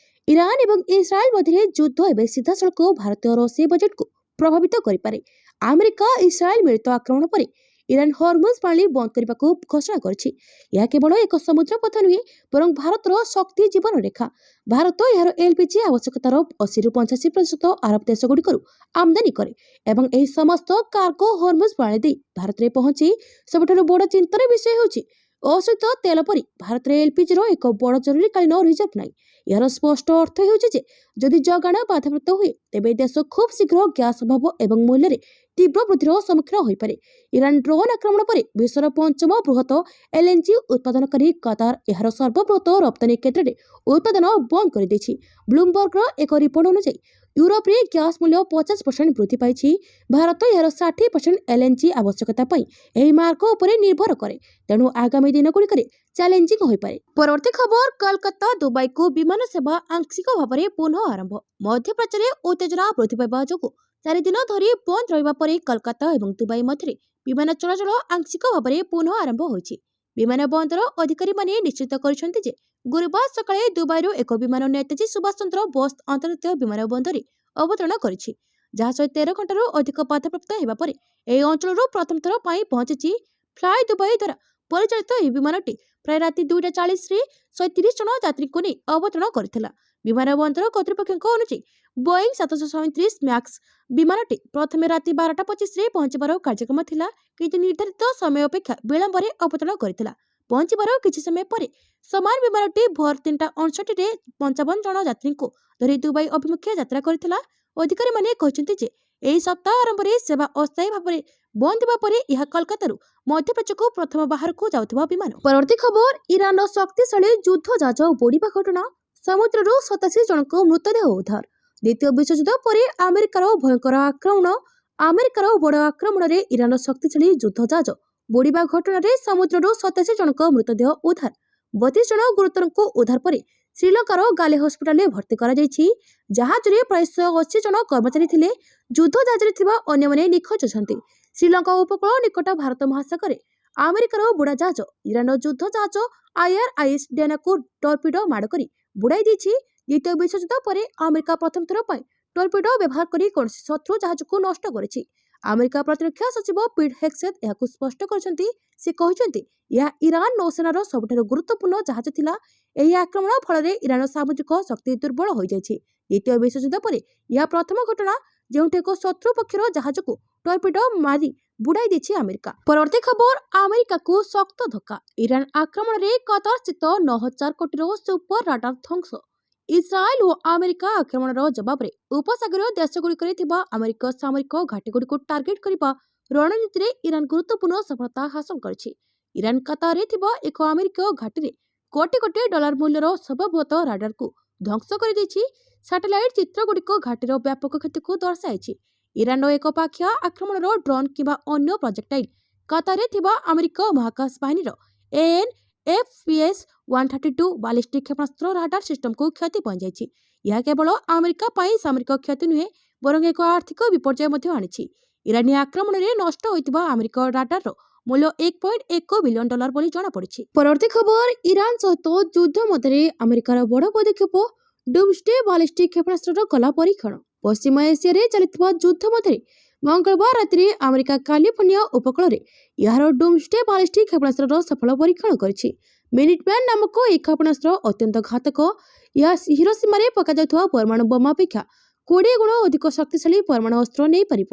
ଇରାନ ଏବଂ ଇସ୍ରାଏଲ ମଧ୍ୟରେ ଯୁଦ୍ଧ ଏବେ ସିଧାସଳଖ ଭାରତୀୟ ରୋଷେଇ ବଜେଟକୁ ପ୍ରଭାବିତ କରିପାରେ। ଆମେରିକା ଇସ୍ରାଏଲ ମିଳିତ ଆକ୍ରମଣ ପରେ ଇରାନ ହରମୁଜ ପାଣି ବନ୍ଦ କରିବାକୁ ଘୋଷଣା କରିଛି। ଏହା କେବଳ ଏକ ସମୁଦ୍ର ପଥ ନୁହେଁ, ବରଂ ଭାରତର ଶକ୍ତି ଜୀବନ ରେଖା। ଭାରତ ଏହାର ଏଲପିଜି ଆବଶ୍ୟକତାର 80ରୁ 85% ଆରବ ଦେଶଗୁଡ଼ିକରୁ ଆମଦାନୀ କରେ ଏବଂ ଏହି ସମସ୍ତ କାର୍ଗୋ ହରମୁଜ ପାଣି ଦେଇ ଭାରତରେ ପହଞ୍ଚେ। ସବୁଠାରୁ ବଡ଼ ଚିନ୍ତାର ବିଷୟ ହେଉଛି ଅଶୋଧିତ ତେଲ ପରି ଭାରତରେ ଏଲପିଜିର ଏକ ବଡ଼ ଜରୁରୀକାଳୀନ ରିଜର୍ଭ ନାହିଁ। ଏହାର ସ୍ପଷ୍ଟ ଅର୍ଥ ହେଉଛି ଯେ ଯଦି ଯୋଗାଣ ବାଧାପ୍ରାପ୍ତ ହୁଏ, ତେବେ ଦେଶ ଖୁବ୍ ଶୀଘ୍ର ଗ୍ୟାସ୍ ଅଭାବ ଏବଂ ମୂଲ୍ୟରେ ତୀବ୍ର ବୃଦ୍ଧିର ସମ୍ମୁଖୀନ ହୋଇପାରେ। ଇରାନ ଡ୍ରୋନ୍ ଆକ୍ରମଣ ପରେ ବିଶ୍ୱର 5ମ ବୃହତ ଏଲଏନଜି ଉତ୍ପାଦନକାରୀ କତାର ଏହାର ସର୍ବବୃହତ ରପ୍ତାନୀ କ୍ଷେତ୍ରରେ ଉତ୍ପାଦନ ବନ୍ଦ କରିଦେଇଛି। ବ୍ଲୁମବର୍ଗର ଏକ ରିପୋର୍ଟ ଅନୁଯାୟୀ ୟୁରୋପରେ ଗ୍ୟାସ୍ ମୂଲ୍ୟ 50% ବୃଦ୍ଧି ପାଇଛି। ଭାରତ ଏହାର 60% ଏଲଏନଜି ଆବଶ୍ୟକତା ପାଇଁ ଏହି ମାର୍ଗ ଉପରେ ନିର୍ଭର କରେ। ତେଣୁ ଆଗାମୀ ଦିନଗୁଡ଼ିକରେ ଚ୍ୟାଲେଞ୍ଜିଂ ହୋଇପାରେ। ପରବର୍ତ୍ତୀ ଖବର, କୋଲକାତା ଦୁବାଇକୁ ବିମାନ ସେବା ଆଂଶିକ ଭାବରେ ପୁନଃ ଆରମ୍ଭ। ମଧ୍ୟପ୍ରାଚ୍ୟରେ ଉତ୍ତେଜନା ବୃଦ୍ଧି ପାଇବା ଯୋଗୁଁ 4 ଦିନ ଧରି ବନ୍ଦ ରହିବା ପରେ କୋଲକାତା ଏବଂ ଦୁବାଇ ମଧ୍ୟରେ ବିମାନ ଚଳାଚଳ ଆଂଶିକ ଭାବରେ ପୁନଃ ଆରମ୍ଭ ହୋଇଛି। ବିମାନ ବନ୍ଦର ଅଧିକାରୀମାନେ ନିଶ୍ଚିତ କରିଛନ୍ତି ଯେ ଗୁରୁବାର ସକାଳେ ଦୁବାଇରୁ ଏକ ବିମାନ ନେତାଜୀ ସୁଭାଷ ଚନ୍ଦ୍ର ବୋଷ ଅନ୍ତର୍ଜାତୀୟ ବିମାନ ବନ୍ଦରରେ ଅବତରଣ କରିଛି, ଯାହା 13 ଘଣ୍ଟାରୁ ଅଧିକ ବାଧାପ୍ରାପ୍ତ ହେବା ପରେ ଏହି ଅଞ୍ଚଳରୁ ପ୍ରଥମ ଥର ପାଇଁ ପହଞ୍ଚିଛି। ଫ୍ଲାଏ ଦୁବାଇ ଦ୍ୱାରା ପରିଚାଳିତ ଏହି ବିମାନଟି ପ୍ରାୟ ରାତି 2:40ରେ 130 ଜଣ ଯାତ୍ରୀଙ୍କୁ ନେଇ ଅବତରଣ କରିଥିଲା। ବିମାନ ବନ୍ଦର କର୍ତ୍ତୃପକ୍ଷଙ୍କ ଅନୁଯାୟୀ ବୋଇଂ 737 ମ୍ୟାକ୍ସ ବିମାନଟି ପ୍ରଥମେ ରାତି 12:25ରେ ପହଞ୍ଚିବାର କାର୍ଯ୍ୟକ୍ରମ ଥିଲା, କିନ୍ତୁ ନିର୍ଦ୍ଧାରିତ ସମୟ ଅପେକ୍ଷା ବିଳମ୍ବରେ ଅବତରଣ କରିଥିଲା। ପହଞ୍ଚିବାର କିଛି ସମୟ ପରେ ସମାନ ବିମାନଟି ଭୋର 3:59ରେ 55 ଜଣ ଯାତ୍ରୀଙ୍କୁ ଧରି ଦୁବାଇ ଅଭିମୁଖେ ଯାତ୍ରା କରିଥିଲା। ଅଧିକାରୀମାନେ କହିଛନ୍ତି ଯେ ଏହି ସପ୍ତାହ ଆରମ୍ଭରେ ସେବା ଅସ୍ଥାୟୀ ଭାବରେ ବନ୍ଦ ହେବା ପରେ ଏହା କୋଲକାତାରୁ ମଧ୍ୟପ୍ରାଚ୍ୟକୁ ପ୍ରଥମ ବାହାରକୁ ଯାଉଥିବା ବିମାନ। ପରବର୍ତ୍ତୀ ଖବର, ଇରାନର ଶକ୍ତିଶାଳୀ ଯୁଦ୍ଧ ଜାହାଜ ବୁଡ଼ିବା ଘଟଣା। ସମୁଦ୍ରରୁ 87 ଜଣଙ୍କ ମୃତଦେହ ଉଦ୍ଧାର। ଦ୍ୱିତୀୟ ବିଶ୍ୱଯୁଦ୍ଧ ପରେ ଆମେରିକାର ଭୟଙ୍କର ଆକ୍ରମଣ। ଆମେରିକାର ବଡ଼ ଆକ୍ରମଣରେ ଇରାନର ଶକ୍ତିଶାଳୀ ଯୁଦ୍ଧ ଜାହାଜ ବୁଡ଼ିବା ଘଟଣାରେ ସମୁଦ୍ରରୁ 87 ଜଣଙ୍କ ମୃତଦେହ ଉଦ୍ଧାର। 32 ଜଣ ଗୁରୁତରଙ୍କୁ ଉଦ୍ଧାର ପରେ ଶ୍ରୀଲଙ୍କାର ଗାଲେ ହସ୍ପିଟାଲରେ ଭର୍ତ୍ତି କରାଯାଇଛି। ଜାହାଜରେ ପ୍ରାୟ 180 ଜଣ କର୍ମଚାରୀ ଥିଲେ। ଯୁଦ୍ଧ ଜାହାଜରେ ଥିବା ଅନ୍ୟମାନେ ନିଖୋଜ ଅଛନ୍ତି। ଶ୍ରୀଲଙ୍କା ଉପକୂଳ ନିକଟ ଭାରତ ମହାସାଗରରେ ଆମେରିକାର ବୁଡ଼ା ଜାହାଜ ଇରାନର ଯୁଦ୍ଧ ଜାହାଜ IRIS ଡେନାକୁ ଟର୍ପିଡୋ ମାଡ଼ କରି ବୁଡ଼ାଇ ଦେଇଛି। ଦ୍ୱିତୀୟ ବିଶ୍ୱଯୁଦ୍ଧ ପରେ ଆମେରିକା ପ୍ରଥମ ଥର ପାଇଁ ଟର୍ପିଡୋ ବ୍ୟବହାର କରି କୌଣସି ଶତ୍ରୁ ଜାହାଜକୁ ନଷ୍ଟ କରିଛି। ଆମେରିକା ପ୍ରତିରକ୍ଷା ସଚିବ ପିଟ୍ ହେକ୍ସେଥ୍ ଏହାକୁ ସ୍ପଷ୍ଟ କରିଛନ୍ତି। ସେ କହିଛନ୍ତି ଏହା ଇରାନ ନୌସେନାର ସବୁଠାରୁ ଗୁରୁତ୍ୱପୂର୍ଣ୍ଣ ଜାହାଜ ଥିଲା। ଏହି ଆକ୍ରମଣ ଫଳରେ ଇରାନର ସାମୁଦ୍ରିକ ଶକ୍ତି ଦୁର୍ବଳ ହୋଇଯାଇଛି। ଦ୍ୱିତୀୟ ବିଶ୍ୱଯୁଦ୍ଧ ପରେ ଏହା ପ୍ରଥମ ଘଟଣା ଯେଉଁଠି ଏକ ଶତ୍ରୁ ପକ୍ଷର ଜାହାଜକୁ ଟର୍ପିଡୋ ମାରି ବୁଡାଇ ଦେଇଛି ଆମେରିକା। ପରବର୍ତ୍ତୀ ଖବର, ଆମେରିକାକୁ ଶକ୍ତ ଧକ୍କା। ଇରାନ ଆକ୍ରମଣରେ କତାର ସ୍ଥିତ 9,000 କୋଟିର ସୁପର ରାଡାର ଧ୍ୱଂସ। ଇସ୍ରାଏଲ ଓ ଆମେରିକା ଆକ୍ରମଣର ଜବାବରେ ଉପସାଗରୀୟ ଦେଶଗୁଡ଼ିକରେ ଥିବା ଆମେରିକା ସାମରିକ ଘାଟିଗୁଡ଼ିକୁ ଟାର୍ଗେଟ କରିବା ରଣନୀତିରେ ଇରାନ ଗୁରୁତ୍ୱପୂର୍ଣ୍ଣ ସଫଳତା ହାସଲ କରିଛି। ଇରାନ କତାରରେ ଥିବା ଏକ ଆମେରିକୀୟ ଘାଟିରେ କୋଟି କୋଟି ଡଲାର ମୂଲ୍ୟର ସର୍ବବୃହତ ରାଡାରକୁ ଧ୍ୱଂସ କରିଦେଇଛି। ସାଟେଲାଇଟ ଚିତ୍ରଗୁଡ଼ିକ ଘାଟିର ବ୍ୟାପକ କ୍ଷତିକୁ ଦର୍ଶାଇଛି। ଇରାନର ଏକ ପାଖିଆ ଆକ୍ରମଣର ଡ୍ରୋନ୍ କିମ୍ବା ଅନ୍ୟ ପ୍ରୋଜେକ୍ଟାଇଲ କତାରରେ ଥିବା ଆମେରିକା ମହାକାଶ ବାହିନୀର AN/FPS-132 ବାଲିଷ୍ଟିକ୍ କ୍ଷେପଣାସ୍ତ୍ର ରାଡାର ସିଷ୍ଟମକୁ କ୍ଷତି ପହଞ୍ଚାଇଛି। ଏହା କେବଳ ଆମେରିକା ପାଇଁ ସାମରିକ କ୍ଷତି ନୁହେଁ, ବରଂ ଏକ ଆର୍ଥିକ ବିପର୍ଯ୍ୟୟ ମଧ୍ୟ ଆଣିଛି। ଇରାନୀ ଆକ୍ରମଣରେ ନଷ୍ଟ ହୋଇଥିବା ଆମେରିକା ରାଡାରର ମୂଲ୍ୟ $1.1 ବିଲିୟନ ବୋଲି ଜଣାପଡ଼ିଛି। ପରବର୍ତ୍ତୀ ଖବର, ଇରାନ ସହିତ ଯୁଦ୍ଧ ମଧ୍ୟରେ ଆମେରିକାର ବଡ଼ ପଦକ୍ଷେପ। ଡୁମ୍ସଡେ ବାଲିଷ୍ଟିକ୍ କ୍ଷେପଣାସ୍ତ୍ରର କଲା ପରୀକ୍ଷଣ। ପଶ୍ଚିମ ଏସିଆରେ ଚାଲିଥିବା ଯୁଦ୍ଧ ମଧ୍ୟରେ ମଙ୍ଗଳବାର ରାତିରେ ଆମେରିକା କାଲିଫର୍ଣ୍ଣିଆ ଉପକୂଳରେ ଏହାର ଡୁମ୍ସଡେ ବାଲିଷ୍ଟିକ୍ କ୍ଷେପଣାସ୍ତ୍ରର ସଫଳ ପରୀକ୍ଷଣ କରିଛି। ମିନିଟମ୍ୟାନ ନାମକ ଏହି କ୍ଷେପଣାସ୍ତ୍ର ଅତ୍ୟନ୍ତ ଘାତକ। ଏହା ହିରୋସୀମାରେ ପକାଯାଉଥିବା ପରମାଣୁ ବୋମା ଅପେକ୍ଷା 20 ଗୁଣ ଅଧିକ ଶକ୍ତିଶାଳୀ ପରମାଣୁ ଅସ୍ତ୍ର ନେଇପାରିବ।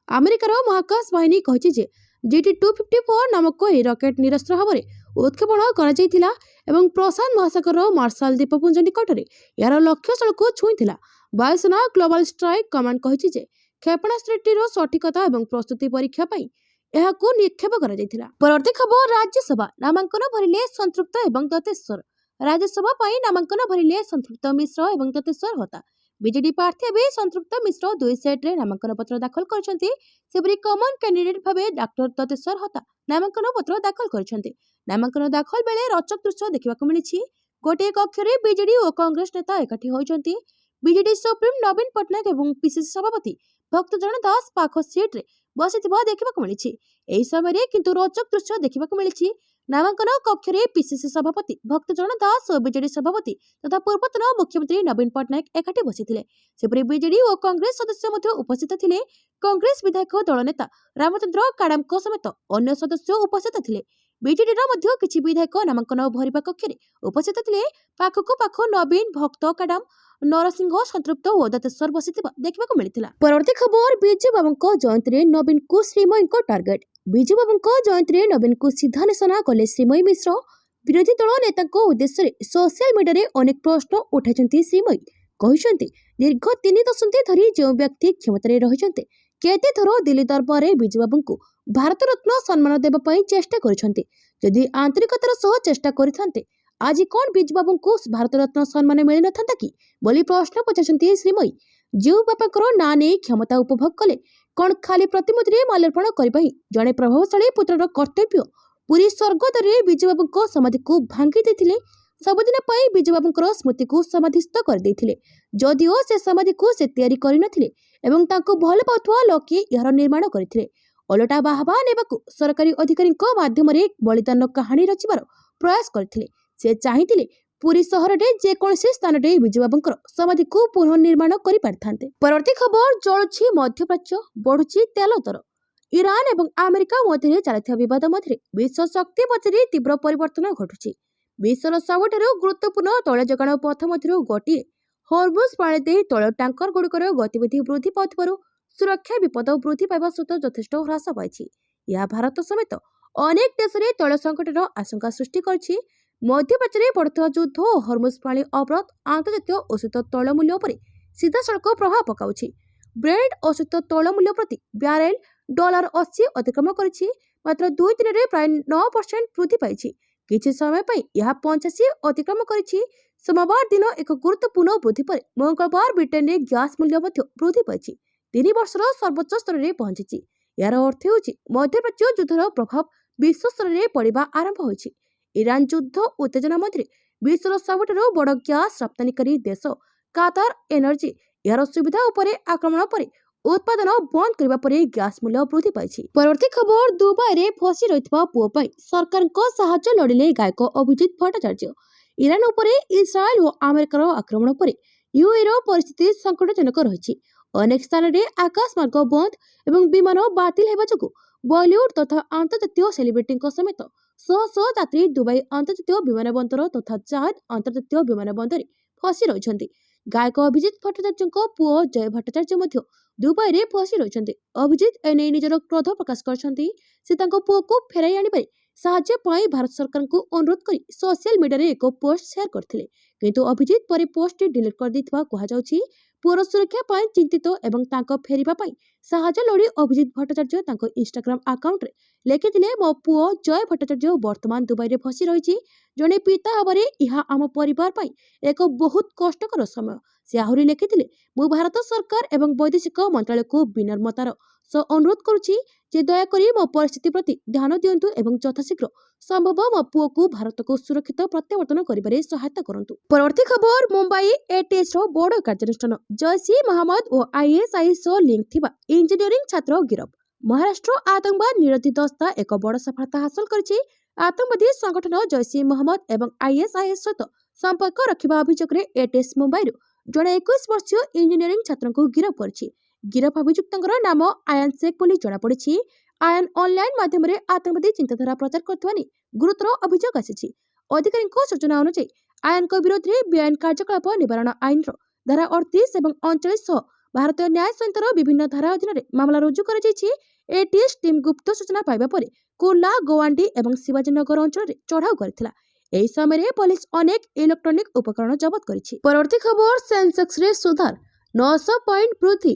ଆମେରିକାର ମହାକାଶ ବାହିନୀ କହିଛି ଯେ GT-254 ନାମକ ଏହି ରକେଟ ନିରସ୍ତ୍ର ଭାବରେ ଉତ୍କ୍ଷେପଣ କରାଯାଇଥିଲା ଏବଂ ପ୍ରଶାନ୍ତ ମହାସାଗରର ମାର୍ଶାଲ ଦ୍ୱୀପପୁଞ୍ଜ ନିକଟରେ ଏହାର ଲକ୍ଷ୍ୟସ୍ଥଳକୁ ଛୁଇଁଥିଲା। ବାୟୁସେନା ଗ୍ଲୋବାଲ ଷ୍ଟ୍ରାଇକ୍ କମାଣ୍ଡ କହିଛି ଯେ କ୍ଷେପଣାସ୍ତ୍ରଟିର ସଠିକତା ଏବଂ ପ୍ରସ୍ତୁତି ପରୀକ୍ଷା ପାଇଁ ଏହାକୁ ନିକ୍ଷେପ କରାଯାଇଥିଲା। ପରବର୍ତ୍ତୀ ଖବର, ରାଜ୍ୟସଭା ନାମାଙ୍କନ ଭରିଲେ ସନ୍ତୃପ୍ତ ଏବଂ ଦତେଶ୍ୱର। ରାଜ୍ୟସଭା ପାଇଁ ନାମାଙ୍କନ ଭରିଲେ ସନ୍ତୃପ୍ତ ମିଶ୍ର ଏବଂ ଦତେଶ୍ୱର ହୋତା। ବିଜେଡି ପ୍ରାର୍ଥୀ ଭାବେ ସନ୍ତୃପ୍ତ ମିଶ୍ର 2 ସେଟ୍ରେ ନାମାଙ୍କନ ପତ୍ର ଦାଖଲ କରିଛନ୍ତି। ସେପରି କମନ କ୍ୟାଣ୍ଡିଡେଟ୍ ଭାବେ ଡାକ୍ତର ଦତେଶ୍ୱର ହୋତା ନାମାଙ୍କନ ପତ୍ର ଦାଖଲ କରିଛନ୍ତି। ନାମାଙ୍କନ ଦାଖଲ ବେଳେ ରୋଚକ ଦୃଶ୍ୟ ଦେଖିବାକୁ ମିଳିଛି। ଗୋଟିଏ କକ୍ଷରେ ବିଜେଡି ଓ କଂଗ୍ରେସ ନେତା ଏକାଠି ହୋଇଛନ୍ତି। ବିଜେଡି ସୁପ୍ରିମୋ ନବୀନ ପଟ୍ଟନାୟକ ଏବଂ ପିସିସି ସଭାପତି ଭକ୍ତଚରଣ ଦାସ ପାଖ ସିଟ୍ରେ ବସିଥିବା ଦେଖିବାକୁ ମିଳିଛି। ଏହି ସମୟରେ କିନ୍ତୁ ରୋଚକ ଦୃଶ୍ୟ ଦେଖିବାକୁ ମିଳିଛି। ନାମାଙ୍କନ କକ୍ଷରେ ପିସିସି ସଭାପତି ଭକ୍ତଚରଣ ଦାସ ଓ ବିଜେଡି ସଭାପତି ତଥା ପୂର୍ବତନ ମୁଖ୍ୟମନ୍ତ୍ରୀ ନବୀନ ପଟ୍ଟନାୟକ ଏକାଠି ବସିଥିଲେ। ସେପରି ବିଜେଡି ଓ କଂଗ୍ରେସ ସଦସ୍ୟ ମଧ୍ୟ ଉପସ୍ଥିତ ଥିଲେ। କଂଗ୍ରେସ ବିଧାୟକ ଦଳ ନେତା ରାମଚନ୍ଦ୍ର କାଡାମଙ୍କ ସମେତ ଅନ୍ୟ ସଦସ୍ୟ ଉପସ୍ଥିତ ଥିଲେ। ବିଜେଡିର ମଧ୍ୟ କିଛି ବିଧାୟକ ନାମାଙ୍କନ ଭରିବା କକ୍ଷରେ ଉପସ୍ଥିତ ଥିଲେ। ପାଖକୁ ପାଖ ନବୀନ, ଭକ୍ତ, କାଡାମ, ନରସିଂହ, ସନ୍ତୃପ୍ତ ଓ ଦତେଶ୍ୱର ବସିଥିବା ଦେଖିବାକୁ ମିଳିଥିଲା। ପରବର୍ତ୍ତୀ ଖବର, ବିଜୁ ବାବୁଙ୍କ ଜୟନ୍ତୀରେ ନବୀନଙ୍କୁ ଶ୍ରୀମୟୀଙ୍କ ଟାର୍ଗେଟ। ବିଜୁ ବାବୁଙ୍କ ଜୟନ୍ତୀରେ ନବୀନଙ୍କୁ ସିଧା ନିଶାନା କଲେ ଶ୍ରୀମୟୀ ମିଶ୍ର। ବିରୋଧୀ ଦଳ ନେତାଙ୍କ ଉଦ୍ଦେଶ୍ୟରେ ସୋସିଆଲ ମିଡିଆରେ ଅନେକ ପ୍ରଶ୍ନ ଉଠାଇଛନ୍ତି ଶ୍ରୀମୟୀ। କହିଛନ୍ତି, ଦୀର୍ଘ 3 ଦଶନ୍ଧି ଧରି ଯେଉଁ ବ୍ୟକ୍ତି କ୍ଷମତାରେ ରହିଛନ୍ତି, କେତେଥର ଦିଲ୍ଲୀ ଦରବାରରେ ବିଜୁବାବୁଙ୍କୁ ଭାରତରତ୍ନ ସମ୍ମାନ ଦେବା ପାଇଁ ଚେଷ୍ଟା କରିଛନ୍ତି। ଯଦି ଆନ୍ତରିକତାର ସହ ଚେଷ୍ଟା କରିଥାନ୍ତେ, ଆଜି କ'ଣ ବିଜୁବାବୁଙ୍କୁ ଭାରତରତ୍ନ ସମ୍ମାନ ମିଳିନଥାନ୍ତା କି ବୋଲି ପ୍ରଶ୍ନ ପଚାରିଛନ୍ତି ଶ୍ରୀମୟୀ। ଯେଉଁ ବାପାଙ୍କର ନାଁ ନେଇ କ୍ଷମତା ଉପଭୋଗ କଲେ, କ'ଣ ଖାଲି ପ୍ରତିମୂର୍ତ୍ତିରେ ମାଲ୍ୟାର୍ପଣ କରିବା ହିଁ ଜଣେ ପ୍ରଭାବଶାଳୀ ପୁତ୍ରର କର୍ତ୍ତବ୍ୟ? ପୁରୀ ସ୍ୱର୍ଗଦ୍ୱାରରେ ବିଜୁବାବୁଙ୍କ ସମାଧିକୁ ଭାଙ୍ଗି ଦେଇଥିଲେ। ସବୁଦିନ ପାଇଁ ବିଜୁବାବୁଙ୍କର ସ୍ମୃତିକୁ ସମାଧିସ୍ଥ କରିଦେଇଥିଲେ। ଯଦିଓ ସେ ସମାଧିକୁ ସେ ତିଆରି କରିନଥିଲେ ଏବଂ ତାଙ୍କୁ ଭଲ ପାଉଥିବା ଲୋକେ ଏହାର ନିର୍ମାଣ କରିଥିଲେ। ଓଲଟା ବାହାବା ନେବାକୁ ସରକାରୀ ଅଧିକାରୀଙ୍କ ମାଧ୍ୟମରେ ବଳିଦାନ କାହାଣୀ ରଚିବାର ପ୍ରୟାସ କରିଥିଲେ। ସେ ଚାହିଁଥିଲେ ପୁରୀ ସହରରେ ଯେକୌଣସି ସ୍ଥାନରେ ବିଜୁବାବୁଙ୍କର ସମାଧିକୁ ପୁନଃନିର୍ମାଣ କରିପାରିଥାନ୍ତେ। ପରବର୍ତ୍ତୀ ଖବର, ଜଳୁଛି ମଧ୍ୟପ୍ରାଚ୍ୟ, ବଢୁଛି ତେଲ ଦର। ଇରାନ ଏବଂ ଆମେରିକା ମଧ୍ୟରେ ଚାଲିଥିବା ବିବାଦ ମଧ୍ୟରେ ବିଶ୍ୱ ଶକ୍ତି ବଜାରରେ ତୀବ୍ର ପରିବର୍ତ୍ତନ ଘଟୁଛି। ବିଶ୍ୱର ସବୁଠାରୁ ଗୁରୁତ୍ୱପୂର୍ଣ୍ଣ ତୈଳ ଯୋଗାଣ ପଥ ମଧ୍ୟରୁ ଗୋଟିଏ ହର୍ମୁଜ ପ୍ରଣାଳୀ ଦେଇ ତୈଳ ଟ୍ୟାଙ୍କର ଗୁଡ଼ିକର ଗତିବିଧି ବୃଦ୍ଧି ପାଉଥିବାରୁ ସୁରକ୍ଷା ବିପଦ ବୃଦ୍ଧି ପାଇବା ସହିତ ଯଥେଷ୍ଟ ହ୍ରାସ ପାଇଛି। ଏହା ଭାରତ ସମେତ ଅନେକ ଦେଶରେ ତୈଳ ସଂକଟର ଆଶଙ୍କା ସୃଷ୍ଟି କରିଛି। ମଧ୍ୟପ୍ରାଚ୍ୟରେ ବଢୁଥିବା ଯୁଦ୍ଧ ଓ ହର୍ମୁଜ ପ୍ରଣାଳୀ ଅବରୋଧ ଆନ୍ତର୍ଜାତୀୟ ଅଶୋଧିତ ତୈଳ ମୂଲ୍ୟ ଉପରେ ସିଧାସଳଖ ପ୍ରଭାବ ପକାଉଛି। ବ୍ରେଣ୍ଟ ଅଶୋଧିତ ତୈଳ ମୂଲ୍ୟ ପ୍ରତି ବ୍ୟାରେଲ $80 ଅତିକ୍ରମ କରିଛି। ମାତ୍ର 2 ଦିନରେ ପ୍ରାୟ 9% ବୃଦ୍ଧି ପାଇଛି। କିଛି ସମୟ ପାଇଁ ଏହା 85 ଅତିକ୍ରମ କରିଛି। ସୋମବାର ଦିନ ଏକ ଗୁରୁତ୍ୱପୂର୍ଣ୍ଣ ବୃଦ୍ଧି ପରେ ମଙ୍ଗଳବାର ବ୍ରିଟେନରେ ଗ୍ୟାସ୍ ମୂଲ୍ୟ ମଧ୍ୟ ବୃଦ୍ଧି ପାଇଛି। 3 ବର୍ଷର ସର୍ବୋଚ୍ଚ ସ୍ତରରେ ପହଞ୍ଚିଛି। ଏହାର ଅର୍ଥ ହେଉଛି ମଧ୍ୟପ୍ରାଚ୍ୟ ଯୁଦ୍ଧର ପ୍ରଭାବ ବିଶ୍ୱ ସ୍ତରରେ ପଡ଼ିବା ଆରମ୍ଭ ହୋଇଛି। ଇରାନ ଯୁଦ୍ଧ ଉତ୍ତେଜନା ମଧ୍ୟରେ ବିଶ୍ୱର ସବୁଠାରୁ ବଡ଼ ଗ୍ୟାସ୍ ରପ୍ତାନିକାରୀ ଦେଶ କାତାର ଏନର୍ଜି ଏହାର ସୁବିଧା ଉପରେ ଆକ୍ରମଣ ପରେ ଉତ୍ପାଦନ ବନ୍ଦ କରିବା ପରେ ଗ୍ୟାସ୍ ମୂଲ୍ୟ ବୃଦ୍ଧି ପାଇଛି। ପରବର୍ତ୍ତୀ ଖବର, ଦୁବାଇରେ ଫସି ରହିଥିବା ପୁଅ ପାଇଁ ସରକାରଙ୍କ ସାହାଯ୍ୟ ଲୋଡ଼ିଲେ ଗାୟକ ଅଭିଜିତ ଭଟ୍ଟାଚାର୍ଯ୍ୟ। ଇରାନ ଉପରେ ଇସ୍ରାଏଲ ଓ ଆମେରିକାର ଆକ୍ରମଣ ପରେ ୟୁଏଇର ପରିସ୍ଥିତି ସଙ୍କଟଜନକ ରହିଛି। ଅନେକ ସ୍ଥାନରେ ଆକାଶମାର୍ଗ ବନ୍ଦ ଏବଂ ବିମାନ ବାତିଲ ହେବା ଯୋଗୁଁ ବଲିଉଡ୍ ତଥା ଆନ୍ତର୍ଜାତୀୟ ସେଲିବ୍ରିଟିଙ୍କ ସମେତ ଶହ ଶହ ଯାତ୍ରୀ ଦୁବାଇ ଅନ୍ତର୍ଜାତୀୟ ବିମାନ ବନ୍ଦର ତଥା ଜାହାଜ ଅନ୍ତର୍ଜାତୀୟ ବିମାନ ବନ୍ଦରରେ ଫସି ରହିଛନ୍ତି। ଗାୟକ ଅଭିଜିତ ଭଟ୍ଟାଚାର୍ଯ୍ୟଙ୍କ ପୁଅ ଜୟ ଭଟ୍ଟାଚାର୍ଯ୍ୟ ମଧ୍ୟ ଦୁବାଇରେ ଫସି ରହିଛନ୍ତି। ଅଭିଜିତ ଏନେଇ ନିଜର କ୍ରୋଧ ପ୍ରକାଶ କରିଛନ୍ତି। ସେ ତାଙ୍କ ପୁଅକୁ ଫେରାଇ ଆଣିବାରେ ସାହାଯ୍ୟ ପାଇଁ ଭାରତ ସରକାରଙ୍କୁ ଅନୁରୋଧ କରି ସୋସିଆଲ ମିଡିଆରେ ଏକ ପୋଷ୍ଟ ସେୟାର କରିଥିଲେ। କିନ୍ତୁ ଅଭିଜିତ ପରେ ପୋଷ୍ଟଟି ଡିଲିଟ୍ କରିଦେଇଥିବା କୁହାଯାଉଛି। ପୁଅର ସୁରକ୍ଷା ପାଇଁ ଚିନ୍ତିତ ଏବଂ ତାଙ୍କ ଫେରିବା ପାଇଁ ସାହାଯ୍ୟ ଲୋଡ଼ି ଅଭିଜିତ ଭଟ୍ଟାଚାର୍ଯ୍ୟ ତାଙ୍କ ଇନଷ୍ଟାଗ୍ରାମ ଆକାଉଣ୍ଟରେ ଲେଖିଥିଲେ, ମୋ ପୁଅ ଜୟ ଭଟ୍ଟାଚାର୍ଯ୍ୟ ବର୍ତ୍ତମାନ ଦୁବାଇରେ ଫସି ରହିଛି। ଜଣେ ପିତା ଭାବରେ ଏହା ଆମ ପରିବାର ପାଇଁ ଏକ ବହୁତ କଷ୍ଟକର ସମୟ। ସେ ଆହୁରି ଲେଖିଥିଲେ, ମୁଁ ଭାରତ ସରକାର ଏବଂ ବୈଦେଶିକ ମନ୍ତ୍ରାଳୟକୁ ବିନମ୍ରତାର ସହ ଅନୁରୋଧ କରୁଛି ଯେ ଦୟାକରି ମୋ ପରିସ୍ଥିତି ପ୍ରତି ଧ୍ୟାନ ଦିଅନ୍ତୁ ଏବଂ ଯଥାଶୀଘ୍ର ସମ୍ଭବ ମୋ ପୁଅକୁ ଭାରତକୁ ସୁରକ୍ଷିତ ପ୍ରତ୍ୟାବର୍ତ୍ତନ କରିବାରେ ସହାୟତା କରନ୍ତୁ। ପରବର୍ତ୍ତୀ ଖବର, ମୁମ୍ବାଇ ଏଟିଏସ୍ର ବଡ଼ କାର୍ଯ୍ୟାନୁଷ୍ଠାନ। ଜୈସି ମହମ୍ମଦ ଓ ଆଇଏସ୍ଆଇ ସହ ଲିଙ୍କ ଥିବା ଇଞ୍ଜିନିୟରିଂ ଛାତ୍ର ଗିରଫ। ମହାରାଷ୍ଟ୍ର ଆତଙ୍କବାଦ ନିରୋଧୀ ଦସ୍ତା ଏକ ବଡ଼ ସଫଳତା ହାସଲ କରିଛି। ଆତଙ୍କବାଦୀ ସଂଗଠନ ଜୈସି ମହମ୍ମଦ ଏବଂ ଆଇଏସ୍ଆଇଏସ୍ ସହିତ ସମ୍ପର୍କ ରଖିବା ଅଭିଯୋଗରେ ଏଟିଏସ୍ ମୁମ୍ବାଇରୁ ଜଣେ 21 ବର୍ଷୀୟ ଇଞ୍ଜିନିୟରିଂ ଛାତ୍ରଙ୍କୁ ଗିରଫ କରିଛି। ଗିରଫ ଅଭିଯୁକ୍ତଙ୍କର ନାମ ଆୟାନ ଶେଖ ବୋଲି ଜଣାପଡ଼ିଛି। ଆୟାନ ଅନଲାଇନ ମାଧ୍ୟମରେ ଆତଙ୍କବାଦୀ ଚିନ୍ତାଧାରା ପ୍ରଚାର କରୁଥିବା ନେଇ ଗୁରୁତର ଅଭିଯୋଗ ଆସିଛି। ଅଧିକାରୀଙ୍କ ସୂଚନା ଅନୁଯାୟୀ ଆୟାନଙ୍କ ବିରୋଧରେ ବେଆଇନ କାର୍ଯ୍ୟକଳାପ ନିବାରଣ ଆଇନର ଧାରା 38 ଏବଂ 39 ସହ ଭାରତୀୟ ନ୍ୟାୟ ସଂହିତାର ବିଭିନ୍ନ ଧାରା ଅଧୀନରେ ମାମଲା ରୁଜୁ କରାଯାଇଛି। ଏଟିଏସ୍ ଟିମ୍ ଗୁପ୍ତ ସୂଚନା ପାଇବା ପରେ କୁର୍ଲା, ଗୋୱାଣ୍ଡି ଏବଂ ଶିବାଜୀନଗର ଅଞ୍ଚଳରେ ଚଢ଼ାଉ କରିଥିଲା। ଏହି ସମୟରେ ପୋଲିସ ଅନେକ ଇଲେକ୍ଟ୍ରୋନିକ ଉପକରଣ ଜବତ କରିଛି। ପରବର୍ତ୍ତୀ ଖବର, ସେନ୍ସେକ୍ସରେ ସୁଧାର, 900 ପଏଣ୍ଟ ବୃଦ୍ଧି।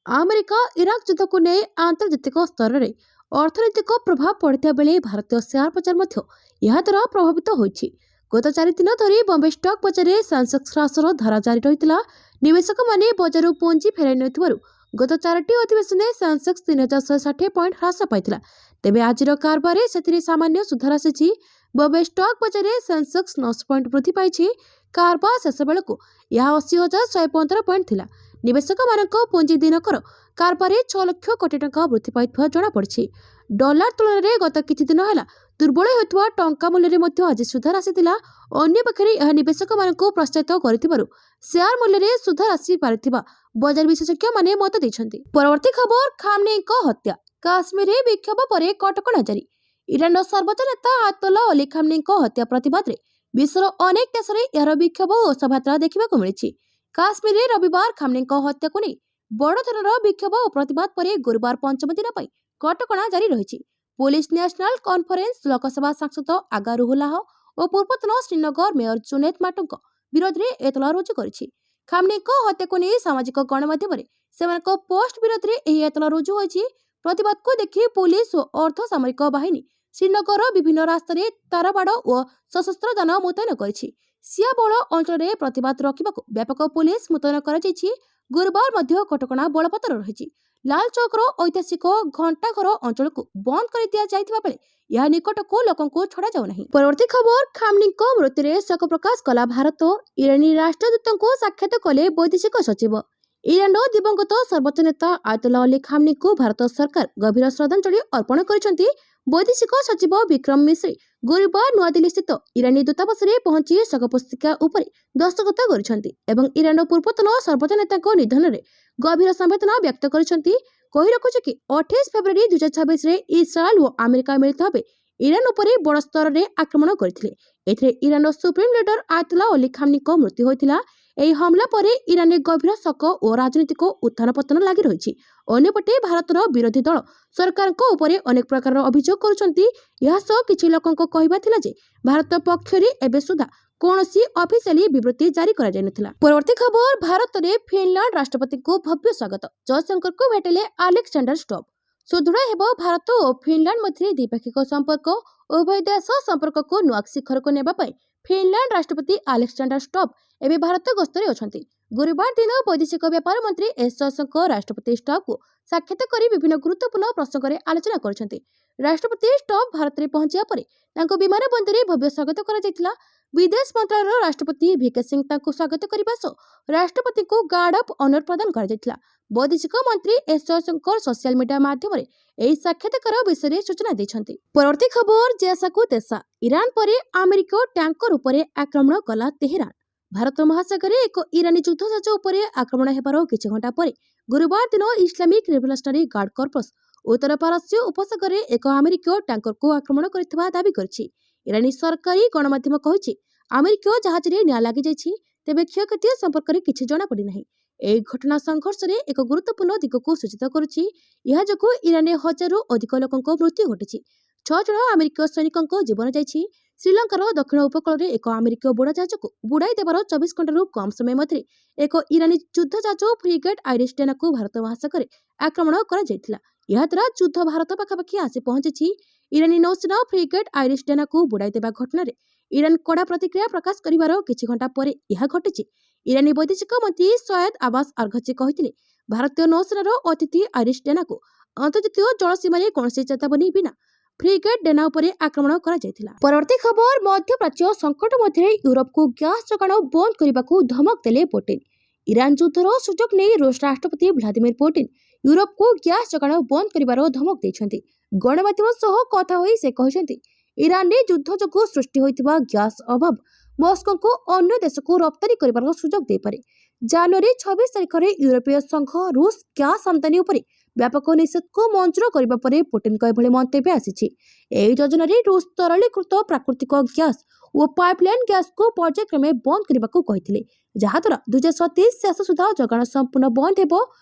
ଆମେରିକା ଇରାକ ଯୁଦ୍ଧକୁ ନେଇ ଆନ୍ତର୍ଜାତିକ ସ୍ତରରେ ଅର୍ଥନୈତିକ ପ୍ରଭାବ ପଡ଼ିଥିବା ବେଳେ ଭାରତୀୟ ସେୟାର ବଜାର ମଧ୍ୟ ଏହାଦ୍ୱାରା ପ୍ରଭାବିତ ହୋଇଛି। ଗତ 4 ଦିନ ଧରି ବମ୍ବେ ଷ୍ଟକ୍ ବଜାରରେ ସେନ୍ସେକ୍ସ ହ୍ରାସର ଧାରା ଜାରି ରହିଥିଲା। ନିବେଶକମାନେ ବଜାରରୁ ପୁଞ୍ଜି ଫେରାଇ ନେଉଥିବାରୁ ଗତ 4ଟି ଅଧିବେଶନରେ ସେନ୍ସେକ୍ସ 3160 ପଏଣ୍ଟ ହ୍ରାସ ପାଇଥିଲା। ତେବେ ଆଜିର କାରବାରରେ ସେଥିରେ ସାମାନ୍ୟ ସୁଧାର ଆସିଛି। ବମ୍ବେ ଷ୍ଟକ୍ ବଜାରରେ ସେନ୍ସେକ୍ସ 900 ପଏଣ୍ଟ ବୃଦ୍ଧି ପାଇଛି। କାରବାର ଶେଷ ବେଳକୁ ଏହା 80,115 ପଏଣ୍ଟ ଥିଲା। ନିବେଶକମାନଙ୍କ ପୁଞ୍ଜି ଦିନକର କାରବାରରେ 6 ଲକ୍ଷ କୋଟି ଟଙ୍କା ବୃଦ୍ଧି ପାଇଥିବା ଜଣାପଡ଼ିଛି। ଡଲାର ତୁଳନାରେ ଗତ କିଛି ଦିନ ହେଲା ଦୁର୍ବଳ ହେଉଥିବା ଟଙ୍କା ମୂଲ୍ୟରେ ମଧ୍ୟ ଆଜି ସୁଧାର ଆସିଥିଲା। ଅନ୍ୟପକ୍ଷରେ ଏହା ନିବେଶକମାନଙ୍କୁ ପ୍ରୋତ୍ସାହିତ କରିଥିବାରୁ ସେୟାର ମୂଲ୍ୟରେ ସୁଧାର ଆସିପାରିଥିବା ବଜାର ବିଶେଷଜ୍ଞମାନେ ମତ ଦେଇଛନ୍ତି। ପରବର୍ତ୍ତୀ ଖବର, ଖାମନେଇଙ୍କ ହତ୍ୟା। କାଶ୍ମୀରରେ ବିକ୍ଷୋଭ ପରେ କଟକଣା ଜାରି। ଇରାନର ସର୍ବୋଚ୍ଚ ନେତା ଆୟତୋଲା ଅଲି ଖାମନେଇଙ୍କ ହତ୍ୟା ପ୍ରତିବାଦରେ ବିଶ୍ୱର ଅନେକ ଦେଶରେ ଏହାର ବିକ୍ଷୋଭ ଓ ଶୋଭାଯାତ୍ରା ଦେଖିବାକୁ ମିଳିଛି। କାଶ୍ମୀରରେ ରବିବାର ଖାମନେଇଙ୍କ ହତ୍ୟାକୁ ନେଇ ବଡ଼ ଧରଣର ବିକ୍ଷୋଭ ଓ ପ୍ରତିବାଦ ପରେ ଗୁରୁବାର ପଞ୍ଚମ ଦିନ ପାଇଁ କଟକଣା ଜାରି ରହିଛି। ପୋଲିସ ନ୍ୟାସନାଲ କନଫରେନ୍ସ, ଲୋକସଭା ସାଂସଦ ଆଗା ରୁହୁଲ୍ଲାହ ଓ ପୂର୍ବତନ ଶ୍ରୀନଗର ମେୟର ଜୁନେଦ ମାଟୋଙ୍କ ବିରୋଧରେ ଏତଲା ରୁଜୁ କରିଛି। ଖାମନେଇଙ୍କ ହତ୍ୟାକୁ ନେଇ ସାମାଜିକ ଗଣମାଧ୍ୟମରେ ସେମାନଙ୍କ ପୋଷ୍ଟ ବିରୋଧରେ ଏହି ଏତଲା ରୁଜୁ ହୋଇଛି। ପ୍ରତିବାଦକୁ ଦେଖି ପୁଲିସ ଓ ଅର୍ଦ୍ଧସାମରିକ ବାହିନୀ ଶ୍ରୀନଗରର ବିଭିନ୍ନ ରାସ୍ତାରେ ତାରବାଡ଼ ଓ ସଶସ୍ତ୍ର ଯାନ ମୁତୟନ କରିଛି। ସିଆ ବହୁଳ ଅଞ୍ଚଳରେ ପ୍ରତିବାଦ ରୋକିବାକୁ ବ୍ୟାପକ ପୁଲିସ ମୁତୟନ କରାଯାଇଛି। ଗୁରୁବାର ମଧ୍ୟ କଟକଣା ବଳବତ୍ତର ରହିଛି। ଲାଲଚୌକର ଐତିହାସିକ ଘଣ୍ଟାଘର ଅଞ୍ଚଳକୁ ବନ୍ଦ କରିଦିଆଯାଇଥିବା ବେଳେ ଏହା ନିକଟକୁ ଲୋକଙ୍କୁ ଛଡ଼ାଯାଉ ନାହିଁ। ପରବର୍ତ୍ତୀ ଖବର, ଖାମନେଇଙ୍କ ମୃତ୍ୟୁରେ ଶୋକ ପ୍ରକାଶ କଲା ଭାରତ। ଇରାନୀ ରାଷ୍ଟ୍ରଦୂତଙ୍କୁ ସାକ୍ଷାତ କଲେ ବୈଦେଶିକ ସଚିବ। ଇରାନର ଦିବଂଗତ ସର୍ବୋଚ୍ଚ ନେତା ଆୟତୋଲା ଅଲି ଖାମନେଇଙ୍କୁ ଭାରତ ସରକାର ଗଭୀର ଶ୍ରଦ୍ଧାଞ୍ଜଳି ଅର୍ପଣ କରିଛନ୍ତି। ବୈଦେଶିକ ସଚିବ ବିକ୍ରମ ମିଶ୍ରି ଗୁରୁବାର ନୂଆଦିଲ୍ଲୀସ୍ଥିତ ଇରାନୀ ଦୂତାବାସରେ ପହଞ୍ଚି ଶୋକ ପୁସ୍ତିକା ଉପରେ ଦସ୍ତଖତ କରିଛନ୍ତି ଏବଂ ଇରାନର ପୂର୍ବତନ ସର୍ବୋଚ୍ଚ ନେତାଙ୍କ ନିଧନରେ ଗଭୀର ସମ୍ବେଦନା ବ୍ୟକ୍ତ କରିଛନ୍ତି। କହି ରଖୁଛୁ କି 28 ଫେବୃଆରୀ 2026ରେ ଇସ୍ରାଏଲ ଓ ଆମେରିକା ମିଳିତ ଭାବେ ଇରାନ ଉପରେ ବଡ଼ ସ୍ତରରେ ଆକ୍ରମଣ କରିଥିଲେ। ଏଥିରେ ଇରାନର ସୁପ୍ରିମ ଲିଡର ଆୟତୋଲା ଅଲି ଖାମନେଇଙ୍କ ମୃତ୍ୟୁ ହୋଇଥିଲା। ଏହି ହମଲା ପରେ ଇରାନରେ ଗଭୀର ଶୋକ ଓ ରାଜନୈତିକ ଉତ୍ଥାନ ପତନ ଲାଗି ରହିଛି। ଅନ୍ୟପଟେ ଭାରତର ବିରୋଧୀ ଦଳ ସରକାରଙ୍କ ଉପରେ ଅନେକ ପ୍ରକାରର ଅଭିଯୋଗ କରୁଛନ୍ତି। ଏହା ସହ କିଛି ଲୋକଙ୍କ କହିବା ଥିଲା ଯେ ଭାରତ ପକ୍ଷରେ ଏବେ ସୁଦ୍ଧା କୌଣସି ଅଫିସିଆଲି ବିବୃତ୍ତି ଜାରି କରାଯାଇନଥିଲା। ପରବର୍ତ୍ତୀ ଖବର, ଭାରତରେ ଫିନଲାଣ୍ଡ ରାଷ୍ଟ୍ରପତିଙ୍କୁ ଭବ୍ୟ ସ୍ୱାଗତ। ଜୟଶଙ୍କରଙ୍କୁ ଭେଟିଲେ ଆଲେକ୍ସାଣ୍ଡର ଷ୍ଟୁବ୍। ସୁଦୃଢ଼ ହେବ ଭାରତ ଓ ଫିନଲାଣ୍ଡ ମଧ୍ୟରେ ଦ୍ୱିପାକ୍ଷିକ ସମ୍ପର୍କ। ଉଭୟ ଦେଶ ସମ୍ପର୍କକୁ ନୂଆ ଶିଖରକୁ ନେବା ପାଇଁ ଫିନଲାଣ୍ଡ ରାଷ୍ଟ୍ରପତି ଆଲେକ୍ସାଣ୍ଡର ଷ୍ଟୁବ୍ ଏବେ ଭାରତ ଗସ୍ତରେ ଅଛନ୍ତି। ଗୁରୁବାର ଦିନ ବୈଦେଶିକ ବ୍ୟାପାର ମନ୍ତ୍ରୀ ଏସ୍ ଜୟଶଙ୍କର ରାଷ୍ଟ୍ରପତି ଷ୍ଟୁବ୍ଙ୍କୁ ସାକ୍ଷାତ କରି ବିଭିନ୍ନ ଗୁରୁତ୍ୱପୂର୍ଣ୍ଣ ପ୍ରସଙ୍ଗରେ ଆଲୋଚନା କରିଛନ୍ତି। ରାଷ୍ଟ୍ରପତି ଷ୍ଟୁବ୍ ଭାରତରେ ପହଞ୍ଚିବା ପରେ ତାଙ୍କୁ ବିମାନ ବନ୍ଦରରେ ଭବ୍ୟ ସ୍ୱାଗତ କରାଯାଇଥିଲା। ବିଦେଶ ମନ୍ତ୍ରଣାଳୟର ରାଷ୍ଟ୍ରପତି ଭିକେ ସିଂ ତାଙ୍କୁ ସ୍ୱାଗତ କରିବା ସହ ରାଷ୍ଟ୍ରପତିଙ୍କୁ ଗାର୍ଡ ଅଫ୍ ଅନର ପ୍ରଦାନ କରାଯାଇଥିଲା। ବୈଦେଶିକ ମନ୍ତ୍ରୀ ଏସ୍ ଜୟଶଙ୍କର ସୋସିଆଲ ମିଡିଆ ମାଧ୍ୟମରେ ଏହି ସାକ୍ଷାତକାର ବିଷୟରେ ସୂଚନା ଦେଇଛନ୍ତି। ପରବର୍ତ୍ତୀ ଖବର, ଜେସାକୁ ତେସା। ଇରାନ ପରେ ଆମେରିକୀୟ ଟ୍ୟାଙ୍କର ଉପରେ ଆକ୍ରମଣ କଲା ତେହେରାନ। ଭାରତ ମହାସାଗରରେ ଏକ ଇରାନୀ ଯୁଦ୍ଧଜାହାଜ ଉପରେ ଆକ୍ରମଣ ହେବାର କିଛି ଘଣ୍ଟା ପରେ ଗୁରୁବାର ଦିନ ଇସଲାମିକ ରିଭଲ୍ୟୁସନାରୀ ଗାର୍ଡ କର୍ପସ ଉତ୍ତର ପାରସ୍ୟ ଉପସାଗରରେ ଏକ ଆମେରିକୀୟ ଟ୍ୟାଙ୍କରକୁ ଆକ୍ରମଣ କରିଥିବା ଦାବି କରିଛି। ଇରାନୀ ସରକାରୀ ଗଣମାଧ୍ୟମ କହିଛି ଆମେରିକୀୟ ଜାହାଜରେ ନିଆଁ ଲାଗିଯାଇଛି। ତେବେ କ୍ଷୟକ୍ଷତି ସମ୍ପର୍କରେ କିଛି ଜଣାପଡ଼ିନାହିଁ। ଏହି ଘଟଣା ସଂଘର୍ଷରେ ଏକ ଗୁରୁତ୍ୱପୂର୍ଣ୍ଣ ଦିଗକୁ ସୂଚିତ କରୁଛି। ଏହା ଯୋଗୁଁ ଇରାନରେ 1000ରୁ ଅଧିକ ଲୋକଙ୍କ ମୃତ୍ୟୁ ଘଟିଛି। 6 ଜଣ ଆମେରିକୀୟ ସୈନିକଙ୍କ ଜୀବନ ଯାଇଛି। ଶ୍ରୀଲଙ୍କାର ଦକ୍ଷିଣ ଉପକୂଳରେ ଏକ ଆମେରିକୀୟ ବୁଡ଼ାଜାହାଜକୁ ବୁଡ଼ାଇ ଦେବାର 24 ଘଣ୍ଟାରୁ କମ୍ ସମୟ ମଧ୍ୟରେ ଏକ ଇରାନୀ ଯୁଦ୍ଧଜାହାଜ ଫ୍ରିଗେଟ୍ ଆଇରିସ୍ଟେନାକୁ ଭାରତ ମହାସାଗରରେ ଆକ୍ରମଣ କରାଯାଇଥିଲା। ଏହାଦ୍ୱାରା ଯୁଦ୍ଧ ଭାରତ ପାଖାପାଖି ଆସି ପହଞ୍ଚିଛି। ଇରାନୀ ନୌସେନା ଫ୍ରିଗେଟ୍ ଆଇରିସ୍ଟେନାକୁ ବୁଡ଼ାଇ ଦେବା ଘଟଣାରେ ଇରାନ କଡ଼ା ପ୍ରତିକ୍ରିୟା ପ୍ରକାଶ କରିବାର କିଛି ଘଣ୍ଟା ପରେ ଏହା ଘଟିଛି। ଇରାନୀ ବୈଦେଶିକ ମନ୍ତ୍ରୀ ସୟଦ ଆବାସ ଆରଘଚି କହିଥିଲେ, ଭାରତୀୟ ନୌସେନାର ଅତିଥି ଆଇରିସ୍ଟେନାକୁ ଅନ୍ତର୍ଜାତୀୟ ଜଳସୀମାରେ କୌଣସି ଚେତାବନୀ ବିନା ଫ୍ରିଗେଟ୍ ଡେନା ଉପରେ ଆକ୍ରମଣ କରାଯାଇଥିଲା। ପରବର୍ତ୍ତୀ ଖବର, ମଧ୍ୟପ୍ରାଚ୍ୟ ସଂକଟ ମଧ୍ୟରେ ୟୁରୋପକୁ ଗ୍ୟାସ୍ ଯୋଗାଣ ବନ୍ଦ କରିବାକୁ ଧମକ ଦେଲେ ପୁଟିନ। ଇରାନ ଯୁଦ୍ଧର ସୁଯୋଗ ନେଇ ରୁଷ ରାଷ୍ଟ୍ରପତି ଭ୍ଲାଦିମିର ପୁଟିନ ୟୁରୋପକୁ ଗ୍ୟାସ୍ ଯୋଗାଣ ବନ୍ଦ କରିବାର ଧମକ ଦେଇଛନ୍ତି। ଗଣମାଧ୍ୟମ ସହ କଥା ହୋଇ ସେ କହିଛନ୍ତି, ଇରାନରେ ଯୁଦ୍ଧ ଯୋଗୁଁ ସୃଷ୍ଟି ହୋଇଥିବା ଗ୍ୟାସ୍ ଅଭାବ ମସ୍କୋକୁ ଅନ୍ୟ ଦେଶକୁ ରପ୍ତାନି କରିବାର ସୁଯୋଗ ଦେଇପାରେ। ଜାନୁଆରୀ 26 ତାରିଖରେ ୟୁରୋପୀୟ ସଂଘ ରୁଷ ଗ୍ୟାସ୍ ଆମଦାନୀ ଉପରେ ବ୍ୟାପକ ନିଷେଧକୁ ମଞ୍ଜୁର କରିବା ପରେ ପୁଟିନଙ୍କ ଏଭଳି ମନ୍ତବ୍ୟ ଆସିଛି। ଏହି ଯୋଜନାରେ ରୁଷ ତରଳୀକୃତ ପ୍ରାକୃତିକ ଗ୍ୟାସ୍ ଓ ପାଇପଲାଇନ୍ ଗ୍ୟାସ୍କୁ ପର୍ଯ୍ୟାୟକ୍ରମେ ବନ୍ଦ କରିବାକୁ କହିଥିଲେ, ଯାହାଦ୍ୱାରା 2027 ଶେଷ ସୁଦ୍ଧା ଯୋଗାଣ ସମ୍ପୂର୍ଣ୍ଣ ବନ୍ଦ ହେବ।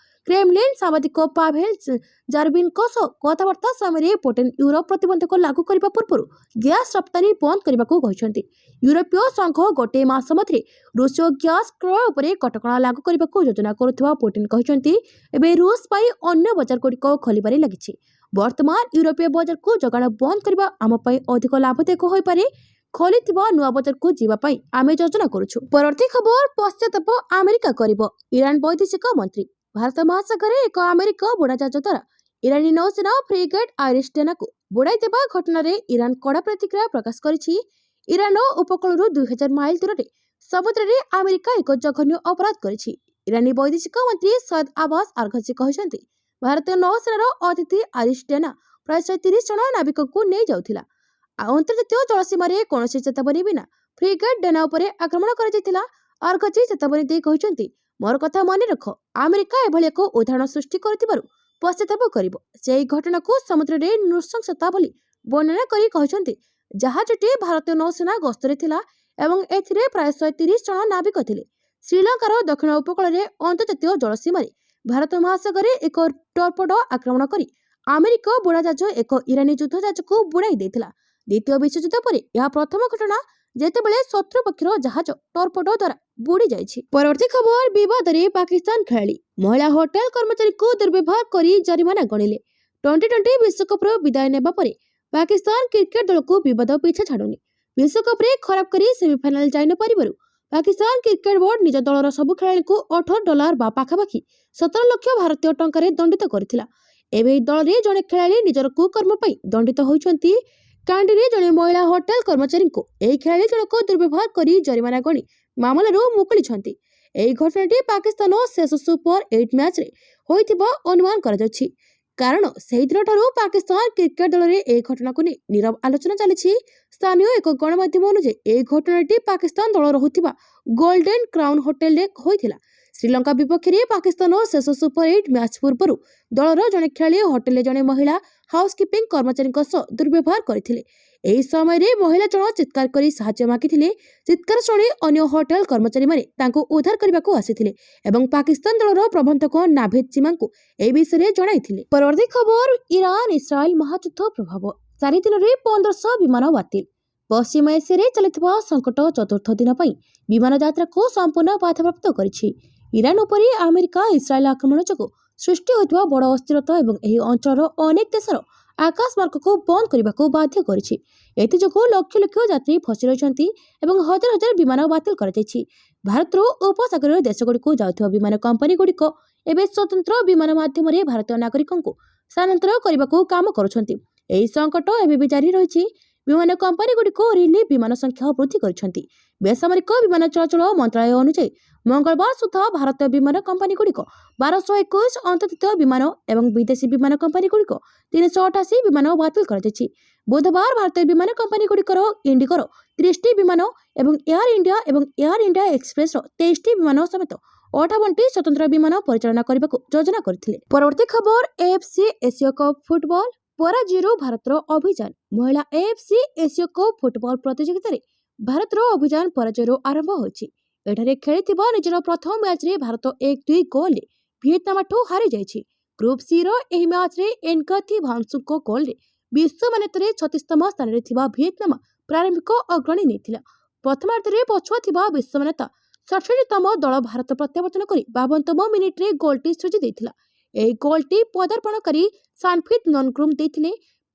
କ୍ରେମଲିନ୍ ସାମ୍ବାଦିକ ପାଭେଲ ଜାରବିନଙ୍କ ସହ କଥାବାର୍ତ୍ତା ସମୟରେ ପୁଟିନ ୟୁରୋପ ପ୍ରତିବନ୍ଧକ ଲାଗୁ କରିବା ପୂର୍ବରୁ ଗ୍ୟାସ୍ ରପ୍ତାନି ବନ୍ଦ କରିବାକୁ କହିଛନ୍ତି। ୟୁରୋପୀୟ ସଂଘ ଗୋଟିଏ ମାସ ମଧ୍ୟରେ ରୁଷୀୟ ଗ୍ୟାସ୍ କ୍ରୟ ଉପରେ କଟକଣା ଲାଗୁ କରିବାକୁ ଯୋଜନା କରୁଥିବା ପୁଟିନ କହିଛନ୍ତି, ଏବେ ରୁଷ ପାଇଁ ଅନ୍ୟ ବଜାରଗୁଡ଼ିକ ଖୋଲିବାରେ ଲାଗିଛି। ବର୍ତ୍ତମାନ ୟୁରୋପୀୟ ବଜାରକୁ ଯୋଗାଣ ବନ୍ଦ କରିବା ଆମ ପାଇଁ ଅଧିକ ଲାଭଦାୟକ ହୋଇପାରେ। ଖୋଲିଥିବା ନୂଆ ବଜାରକୁ ଯିବା ପାଇଁ ଆମେ ଯୋଜନା କରୁଛୁ। ପରବର୍ତ୍ତୀ ଖବର, ପଶ୍ଚାତାପ ଆମେରିକା କରିବ। ଇରାନ ବୈଦେଶିକ ମନ୍ତ୍ରୀ ଭାରତ ମହାସାଗରରେ ଏକ ଆମେରିକୀୟ ବୁଡ଼ାଜାହାଜ ଦ୍ୱାରା ଇରାନୀ ନୌସେନା ଫ୍ରିଗେଟ୍ ଆଇରିସ୍ଟେନାକୁ ବୁଡ଼ାଇ ଦେବା ଘଟଣାରେ ଇରାନ କଡ଼ା ପ୍ରତିକ୍ରିୟା ପ୍ରକାଶ କରିଛି। ଇରାନର ଉପକୂଳରୁ 2000 ମାଇଲ ଦୂରରେ ସମୁଦ୍ରରେ ଆମେରିକା ଏକ ଜଘନ୍ୟ ଅପରାଧ କରିଛି। ଇରାନୀ ବୈଦେଶିକ ମନ୍ତ୍ରୀ ସୟଦ ଆବାସ ଆରଘଚି କହିଛନ୍ତି, ଭାରତୀୟ ନୌସେନାର ଅତିଥି ଆଇରିସ୍ଟେନା ପ୍ରାୟ 130 ଜଣ ନାବିକଙ୍କୁ ନେଇ ଯାଉଥିଲା। ଅନ୍ତର୍ଜାତୀୟ ଜଳସୀମାରେ କୌଣସି ଚେତାବନୀ ବିନା ଫ୍ରିଗେଟ୍ ଡେନା ଉପରେ ଆକ୍ରମଣ କରାଯାଇଥିଲା। ଆରଘଚି ଚେତାବନୀ ଦେଇ କହିଛନ୍ତି, ମୋର କଥା ମନେ ରଖ, ଆମେରିକା ଏଭଳି ଏକ ଉଦାହରଣ ସୃଷ୍ଟି କରିଥିବାରୁ ପଶ୍ଚାତାପ କରିବ। ସେ ଏହି ଘଟଣାକୁ ସମୁଦ୍ରରେ ନୃଶଂସତା ବୋଲି ବର୍ଣ୍ଣନା କରି କହିଛନ୍ତି, ଜାହାଜଟି ଭାରତୀୟ ନୌସେନା ଗସ୍ତରେ ଥିଲା ଏବଂ ଏଥିରେ ପ୍ରାୟ 130 ଜଣ ନାବିକ ଥିଲେ। ଶ୍ରୀଲଙ୍କାର ଦକ୍ଷିଣ ଉପକୂଳରେ ଅନ୍ତର୍ଜାତୀୟ ଜଳସୀମାରେ ଭାରତ ମହାସାଗରରେ ଏକ ଟର୍ପେଡୋ ଆକ୍ରମଣ କରି ଆମେରିକୀୟ ବୁଡ଼ାଜାହାଜ ଏକ ଇରାନୀ ଯୁଦ୍ଧଜାହାଜକୁ ବୁଡ଼ାଇ ଦେଇଥିଲା। ଦ୍ୱିତୀୟ ବିଶ୍ୱଯୁଦ୍ଧ ପରେ ଏହା ପ୍ରଥମ ଘଟଣା ଯେତେବେଳେ ଶତ୍ରୁ ପକ୍ଷର ଜାହାଜ ଟର୍ପେଡୋ ଦ୍ୱାରା ବୁଡ଼ି ଯାଇଛି। ପରବର୍ତ୍ତୀ ଖବର, ବିବାଦରେ ପାକିସ୍ତାନ ଖେଳାଳି ମହିଳା ହୋଟେଲ କର୍ମଚାରୀଙ୍କୁ ଦୁର୍ବ୍ୟବହାର କରି ଜରିମାନା ଗଣିଲେ। ଟି20 ବିଶ୍ୱକପର ବିଦାୟ ନେବା ପରେ ପାକିସ୍ତାନ କ୍ରିକେଟ ଦଳକୁ ବିବାଦ ପିଛା ଛାଡୁନି। ବିଶ୍ୱକପରେ ଖରାପ କରି ସେମିଫାଇନାଲ ଯାଇ ନ ପାରିବାରୁ ପାକିସ୍ତାନ କ୍ରିକେଟ ବୋର୍ଡ ନିଜ ଦଳର ସବୁ ଖେଳାଳିଙ୍କୁ $18 ବା ପାଖାପାଖି 17 ଲକ୍ଷ ଭାରତୀୟ ଟଙ୍କାରେ ଦଣ୍ଡିତ କରିଥିଲା। ଏବେ ଏହି ଦଳରେ ଜଣେ ଖେଳାଳି ନିଜର କୁକର୍ମ ପାଇଁ ଦଣ୍ଡିତ ହୋଇଛନ୍ତି। କାଣ୍ଡିରେ ଜଣେ ମହିଳା ହୋଟେଲ କର୍ମଚାରୀଙ୍କୁ ଏହି ଖେଳାଳି ଜଣକ ଦୁର୍ବ୍ୟବହାର କରି ଜରିମାନା ଗଣି ମାମଲାରୁ ମୁକୁଳିଛନ୍ତି। ଏହି ଘଟଣାଟି ପାକିସ୍ତାନ ଶେଷ ସୁପର 8 ମ୍ୟାଚରେ ହୋଇଥିବା ଅନୁମାନ କରାଯାଉଛି। କାରଣ ସେହିଦିନଠାରୁ ପାକିସ୍ତାନ କ୍ରିକେଟ ଦଳରେ ଏହି ଘଟଣାକୁ ନେଇ ନୀରବ ଆଲୋଚନା ଚାଲିଛି। ସ୍ଥାନୀୟ ଏକ ଗଣମାଧ୍ୟମ ଅନୁଯାୟୀ ଏହି ଘଟଣାଟି ପାକିସ୍ତାନ ଦଳ ରହୁଥିବା ଗୋଲ୍ଡେନ କ୍ରାଉନ ହୋଟେଲରେ ହୋଇଥିଲା। ଶ୍ରୀଲଙ୍କା ବିପକ୍ଷରେ ପାକିସ୍ତାନ ଶେଷ ସୁପର 8 ମ୍ୟାଚ୍ ପୂର୍ବରୁ ଦଳର ଜଣେ ଖେଳାଳି ହୋଟେଲରେ ଜଣେ ମହିଳା ହାଉସକିପିଂ କର୍ମଚାରୀଙ୍କ ସହ ଦୁର୍ବ୍ୟବହାର କରିଥିଲେ। ଏହି ସମୟରେ ମହିଳା ଜଣ ଚିତ୍କାର କରି ସାହାଯ୍ୟ ମାଗିଥିଲେ। ଚିତ୍କାର ଶୁଣି ଅନ୍ୟ ହୋଟେଲ କର୍ମଚାରୀମାନେ ତାଙ୍କୁ ଉଦ୍ଧାର କରିବାକୁ ଆସିଥିଲେ ଏବଂ ପାକିସ୍ତାନ ଦଳର ପ୍ରବନ୍ଧକ ନାଭେଦ ଚିମାଙ୍କୁ ଏହି ବିଷୟରେ ଜଣାଇଥିଲେ। ପରବର୍ତ୍ତୀ ଖବର, ଇରାନ ଇସ୍ରାଏଲ ମହାଯୁଦ୍ଧ ପ୍ରଭାବ। 4 ଦିନରେ 1500 ବିମାନ ବାତିଲ। ପଶ୍ଚିମ ଏସିଆରେ ଚାଲିଥିବା ସଂକଟ ଚତୁର୍ଥ ଦିନ ପାଇଁ ବିମାନ ଯାତ୍ରାକୁ ସମ୍ପୂର୍ଣ୍ଣ ବାଧାପ୍ରାପ୍ତ କରିଛି। ଇରାନ ଉପରେ ଆମେରିକା ଇସ୍ରାଏଲ ଆକ୍ରମଣ ଯୋଗୁଁ ସୃଷ୍ଟି ହୋଇଥିବା ବଡ଼ ଅସ୍ଥିରତା ଏବଂ ଏହି ଅଞ୍ଚଳର ଅନେକ ଦେଶର ଆକାଶ ମାର୍ଗକୁ ବନ୍ଦ କରିବାକୁ ବାଧ୍ୟ କରିଛି। ଏଥିଯୋଗୁଁ ଲକ୍ଷ ଲକ୍ଷ ଯାତ୍ରୀ ଫସି ରହିଛନ୍ତି ଏବଂ ହଜାର ହଜାର ବିମାନ ବାତିଲ କରାଯାଇଛି। ଭାରତରୁ ଉପସାଗରୀୟ ଦେଶଗୁଡ଼ିକୁ ଯାଉଥିବା ବିମାନ କମ୍ପାନୀଗୁଡ଼ିକ ଏବେ ସ୍ୱତନ୍ତ୍ର ବିମାନ ମାଧ୍ୟମରେ ଭାରତୀୟ ନାଗରିକଙ୍କୁ ସ୍ଥାନାନ୍ତର କରିବାକୁ କାମ କରୁଛନ୍ତି। ଏହି ସଂକଟ ଏବେ ବି ଜାରି ରହିଛି। ବିମାନ କମ୍ପାନୀଗୁଡ଼ିକ ରିଲିଫ୍ ବିମାନ ସଂଖ୍ୟା ବୃଦ୍ଧି କରିଛନ୍ତି। ବେସାମରିକ ବିମାନ ଚଳାଚଳ ମନ୍ତ୍ରଣାଳୟ ଅନୁଯାୟୀ ମଙ୍ଗଳବାର ସୁଦ୍ଧା ଭାରତୀୟ ବିମାନ କମ୍ପାନୀଗୁଡ଼ିକ 1221 ଅନ୍ତର୍ଜାତୀୟ ବିମାନ ଏବଂ ବିଦେଶୀ ବିମାନ କମ୍ପାନୀଗୁଡ଼ିକ 388 ବିମାନ ବାତିଲ କରାଯାଇଛି। ବୁଧବାର ଭାରତୀୟ ବିମାନ କମ୍ପାନୀଗୁଡ଼ିକର ଇଣ୍ଡିଗୋର 30ଟି ବିମାନ ଏବଂ ଏୟାର ଇଣ୍ଡିଆ ଏକ୍ସପ୍ରେସର 23ଟି ବିମାନ ସମେତ 58ଟି ସ୍ୱତନ୍ତ୍ର ବିମାନ ପରିଚାଳନା କରିବାକୁ ଯୋଜନା କରିଥିଲେ। ପରବର୍ତ୍ତୀ ଖବର, AFC ଏସୀୟ କପ୍ ଫୁଟବଲ ପରାଜୟରୁ ଭାରତର ଅଭିଯାନ। ମହିଳା AFC ଏସୀୟ କପ୍ ଫୁଟବଲ ପ୍ରତିଯୋଗିତାରେ ଭାରତର ଅଭିଯାନ ପରାଜୟରୁ ଆରମ୍ଭ ହୋଇଛି। ଏଠାରେ ଖେଳିଥିବା ନିଜର ପ୍ରଥମ ମ୍ୟାଚ୍ରେ ଭାରତ 1-2 ଗୋଲ୍ରେ ଭିଏତନାମଠୁ ହାରିଯାଇଛି। ଗ୍ରୁପ୍ ସି ର ଏହି ମ୍ୟାଚ୍ରେ ଏନଗାଥି ଭାନ୍ସୁଙ୍କ ଗୋଲ୍ରେ ବିଶ୍ୱ ମାନ୍ୟତାରେ 36ତମ ସ୍ଥାନରେ ଥିବା ଭିଏତନାମ ପ୍ରାରମ୍ଭିକ ଅଗ୍ରଣୀ ନେଇଥିଲା। ପ୍ରଥମାର୍ଦ୍ଧରେ ପଛୁଆ ଥିବା ବିଶ୍ୱମାନ୍ୟତା 67ତମ ଦଳ ଭାରତ ପ୍ରତ୍ୟାବର୍ତ୍ତନ କରି 52ତମ ମିନିଟ୍ରେ ଗୋଲ୍ଟି ସୃଜି ଦେଇଥିଲା। ଏହି ଗୋଲ୍ଟି ପଦାର୍ପଣକାରୀ ସାନଫିତ୍ ନନ୍ଗ୍ରୁମ୍ ଦେଇଥିଲେ।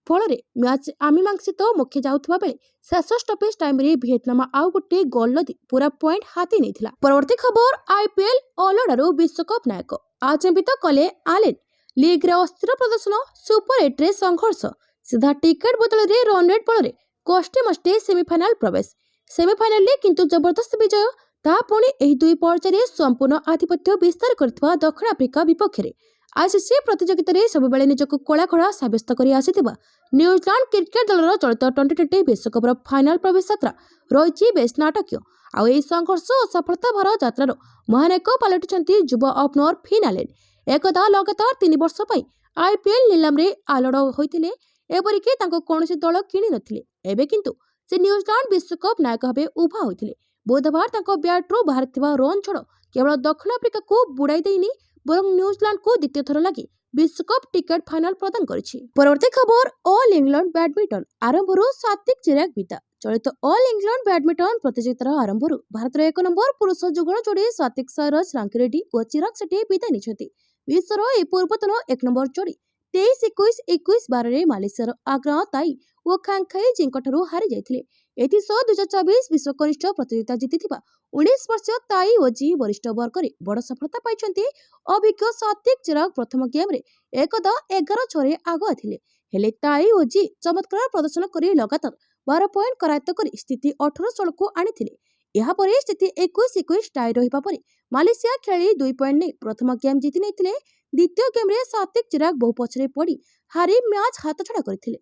ଫଳରେ ମ୍ୟାଚ୍ ଆମୀମାଂସିତ ମୁଖେ ଯାଉଥିବା ବେଳେ ଶେଷ ଷ୍ଟପେଜ ଟାଇମରେ ଭିଏତନାମ ଆଉ ଗୋଟିଏ ଗୋଲ୍ ଲଦି ପୁରା ପଏଣ୍ଟ ହାତେଇ ନେଇଥିଲା। ପରବର୍ତ୍ତୀ ଖବର ଆଇପିଏଲ୍ ଅଲଡ଼ାରୁ ବିଶ୍ୱକପ ନାୟକ ଆଚମ୍ବିତ କଲେ ଆଲେନ୍। ଲିଗ୍ରେ ଅସ୍ଥିର ପ୍ରଦର୍ଶନ, ସୁପର 8ରେ ସଂଘର୍ଷ, ସିଧା ଟିକେଟ୍ ବଦଳରେ ରନ୍ ରେଟ୍ ବଳରେ କଷ୍ଟେମଷ୍ଟେ ସେମିଫାଇନାଲ ପ୍ରବେଶ। ସେମିଫାଇନାଲରେ କିନ୍ତୁ ଜବରଦସ୍ତ ବିଜୟ, ତାହା ପୁଣି ଏହି ଦୁଇ ପର୍ଯ୍ୟାୟରେ ସମ୍ପୂର୍ଣ୍ଣ ଆଧିପତ୍ୟ ବିସ୍ତାର କରିଥିବା ଦକ୍ଷିଣ ଆଫ୍ରିକା ବିପକ୍ଷରେ। ଆଇସିସି ପ୍ରତିଯୋଗିତାରେ ସବୁବେଳେ ନିଜକୁ କଳାକଳା ସାବ୍ୟସ୍ତ କରି ଆସିଥିବା ନ୍ୟୁଜିଲାଣ୍ଡ କ୍ରିକେଟ ଦଳର ଚଳିତ ଟି20 ବିଶ୍ୱକପର ଫାଇନାଲ ପ୍ରବେଶ ଯାତ୍ରା ରହିଛି ବେଶ୍ ନାଟକୀୟ। ଆଉ ଏହି ସଂଘର୍ଷ ଓ ସଫଳତା ଭରା ଯାତ୍ରାର ମହାନାୟକ ପାଲଟିଛନ୍ତି ଯୁବ ଓପନର ଫିନ୍ ଆଲେନ୍। ଏକଦା ଲଗାତାର 3 ବର୍ଷ ପାଇଁ ଆଇପିଏଲ୍ ନିଲାମରେ ଆଲୋଡ଼ ହୋଇଥିଲେ, ଏପରିକି ତାଙ୍କୁ କୌଣସି ଦଳ କିଣି ନଥିଲେ। ଏବେ କିନ୍ତୁ ସେ ନ୍ୟୁଜିଲାଣ୍ଡ ବିଶ୍ୱକପ ନାୟକ ଭାବେ ଉଭା ହୋଇଥିଲେ। ବୁଧବାର ତାଙ୍କ ବ୍ୟାଟ୍ରୁ ବାହାରିଥିବା ରନ୍ ଝଡ଼ କେବଳ ଦକ୍ଷିଣ ଆଫ୍ରିକାକୁ ବୁଡ଼ାଇ ଦେଇନି, ବରଂ ନ୍ୟୁଜିଲାଣ୍ଡକୁ ଦ୍ୱିତୀୟ ଥର ଲାଗି ବିଶ୍ୱକପ ଟିକେଟ୍ ଫାଇନାଲ ପ୍ରଦାନ କରିଛି। ପରବର୍ତ୍ତୀ ଖବର ଅଲ୍ ଇଂଲଣ୍ଡ ବ୍ୟାଡମିଣ୍ଟନ ଆରମ୍ଭରୁ ସାତ୍ତ୍ୱିକ ଚିରାଗ ବିଦା। ଚଳିତ ଅଲ୍ ଇଂଲଣ୍ଡ ବ୍ୟାଡମିଣ୍ଟନ ପ୍ରତିଯୋଗିତାର ଆରମ୍ଭରୁ ଭାରତର 1 ନମ୍ବର ପୁରୁଷ ଯୁଗଳ ଯୋଡ଼ି ସାତ୍ତ୍ୱିକ ସାଇରାଜ ରାଙ୍କିରେଡ୍ଡି ଓ ଚିରାଗ ସେଟ୍ଟି ବିଦାୟ ନେଇଛନ୍ତି। ବିଶ୍ୱର ଏହି ପୂର୍ବତନ 1 ନମ୍ବର ଯୋଡ଼ି 23-21, 21-12ରେ ମାଲେସିଆର ଆଗ୍ରା ତାଇ ଓ ଖାଙ୍ଗଖାଇ ଜିଙ୍କଠାରୁ ହାରି ଯାଇଥିଲେ। ଏଥିସହ 2024 ବିଶ୍ୱ କନିଷ୍ଠ ପ୍ରତିଯୋଗିତା ଜିତିଥିବା 19 ବର୍ଷୀୟ ତାଇ ଓ ଜି ବରିଷ୍ଠ ବର୍ଗରେ ବଡ଼ ସଫଳତା ପାଇଛନ୍ତି। ଅଭିଜ୍ଞ ସାତ୍ତ୍ୱିକ ଚିରାଗ ପ୍ରଥମ ଗେମ୍ରେ ଏକଦା 11-6ରେ ଆଗୁଆ ଥିଲେ, ହେଲେ ତାଇ ଓ ଜି ଚମତ୍କାର ପ୍ରଦର୍ଶନ କରି ଲଗାତାର 12 ପଏଣ୍ଟ କରାୟତ୍ତ କରି ସ୍ଥିତି 18-16କୁ ଆଣିଥିଲେ। ଏହାପରେ ସ୍ଥିତି 21-21 ଟାଇ ରହିବା ପରେ ମାଲେସିଆ ଖେଳି 2 ପଏଣ୍ଟ ନେଇ ପ୍ରଥମ ଗେମ୍ ଜିତି ନେଇଥିଲେ। ଦ୍ୱିତୀୟ ଗେମ୍ରେ ସାତ୍ତ୍ୱିକ ଚିରାଗ ବହୁ ପଛରେ ପଡ଼ି ହାରି ମ୍ୟାଚ୍ ହାତଛଡ଼ା କରିଥିଲେ।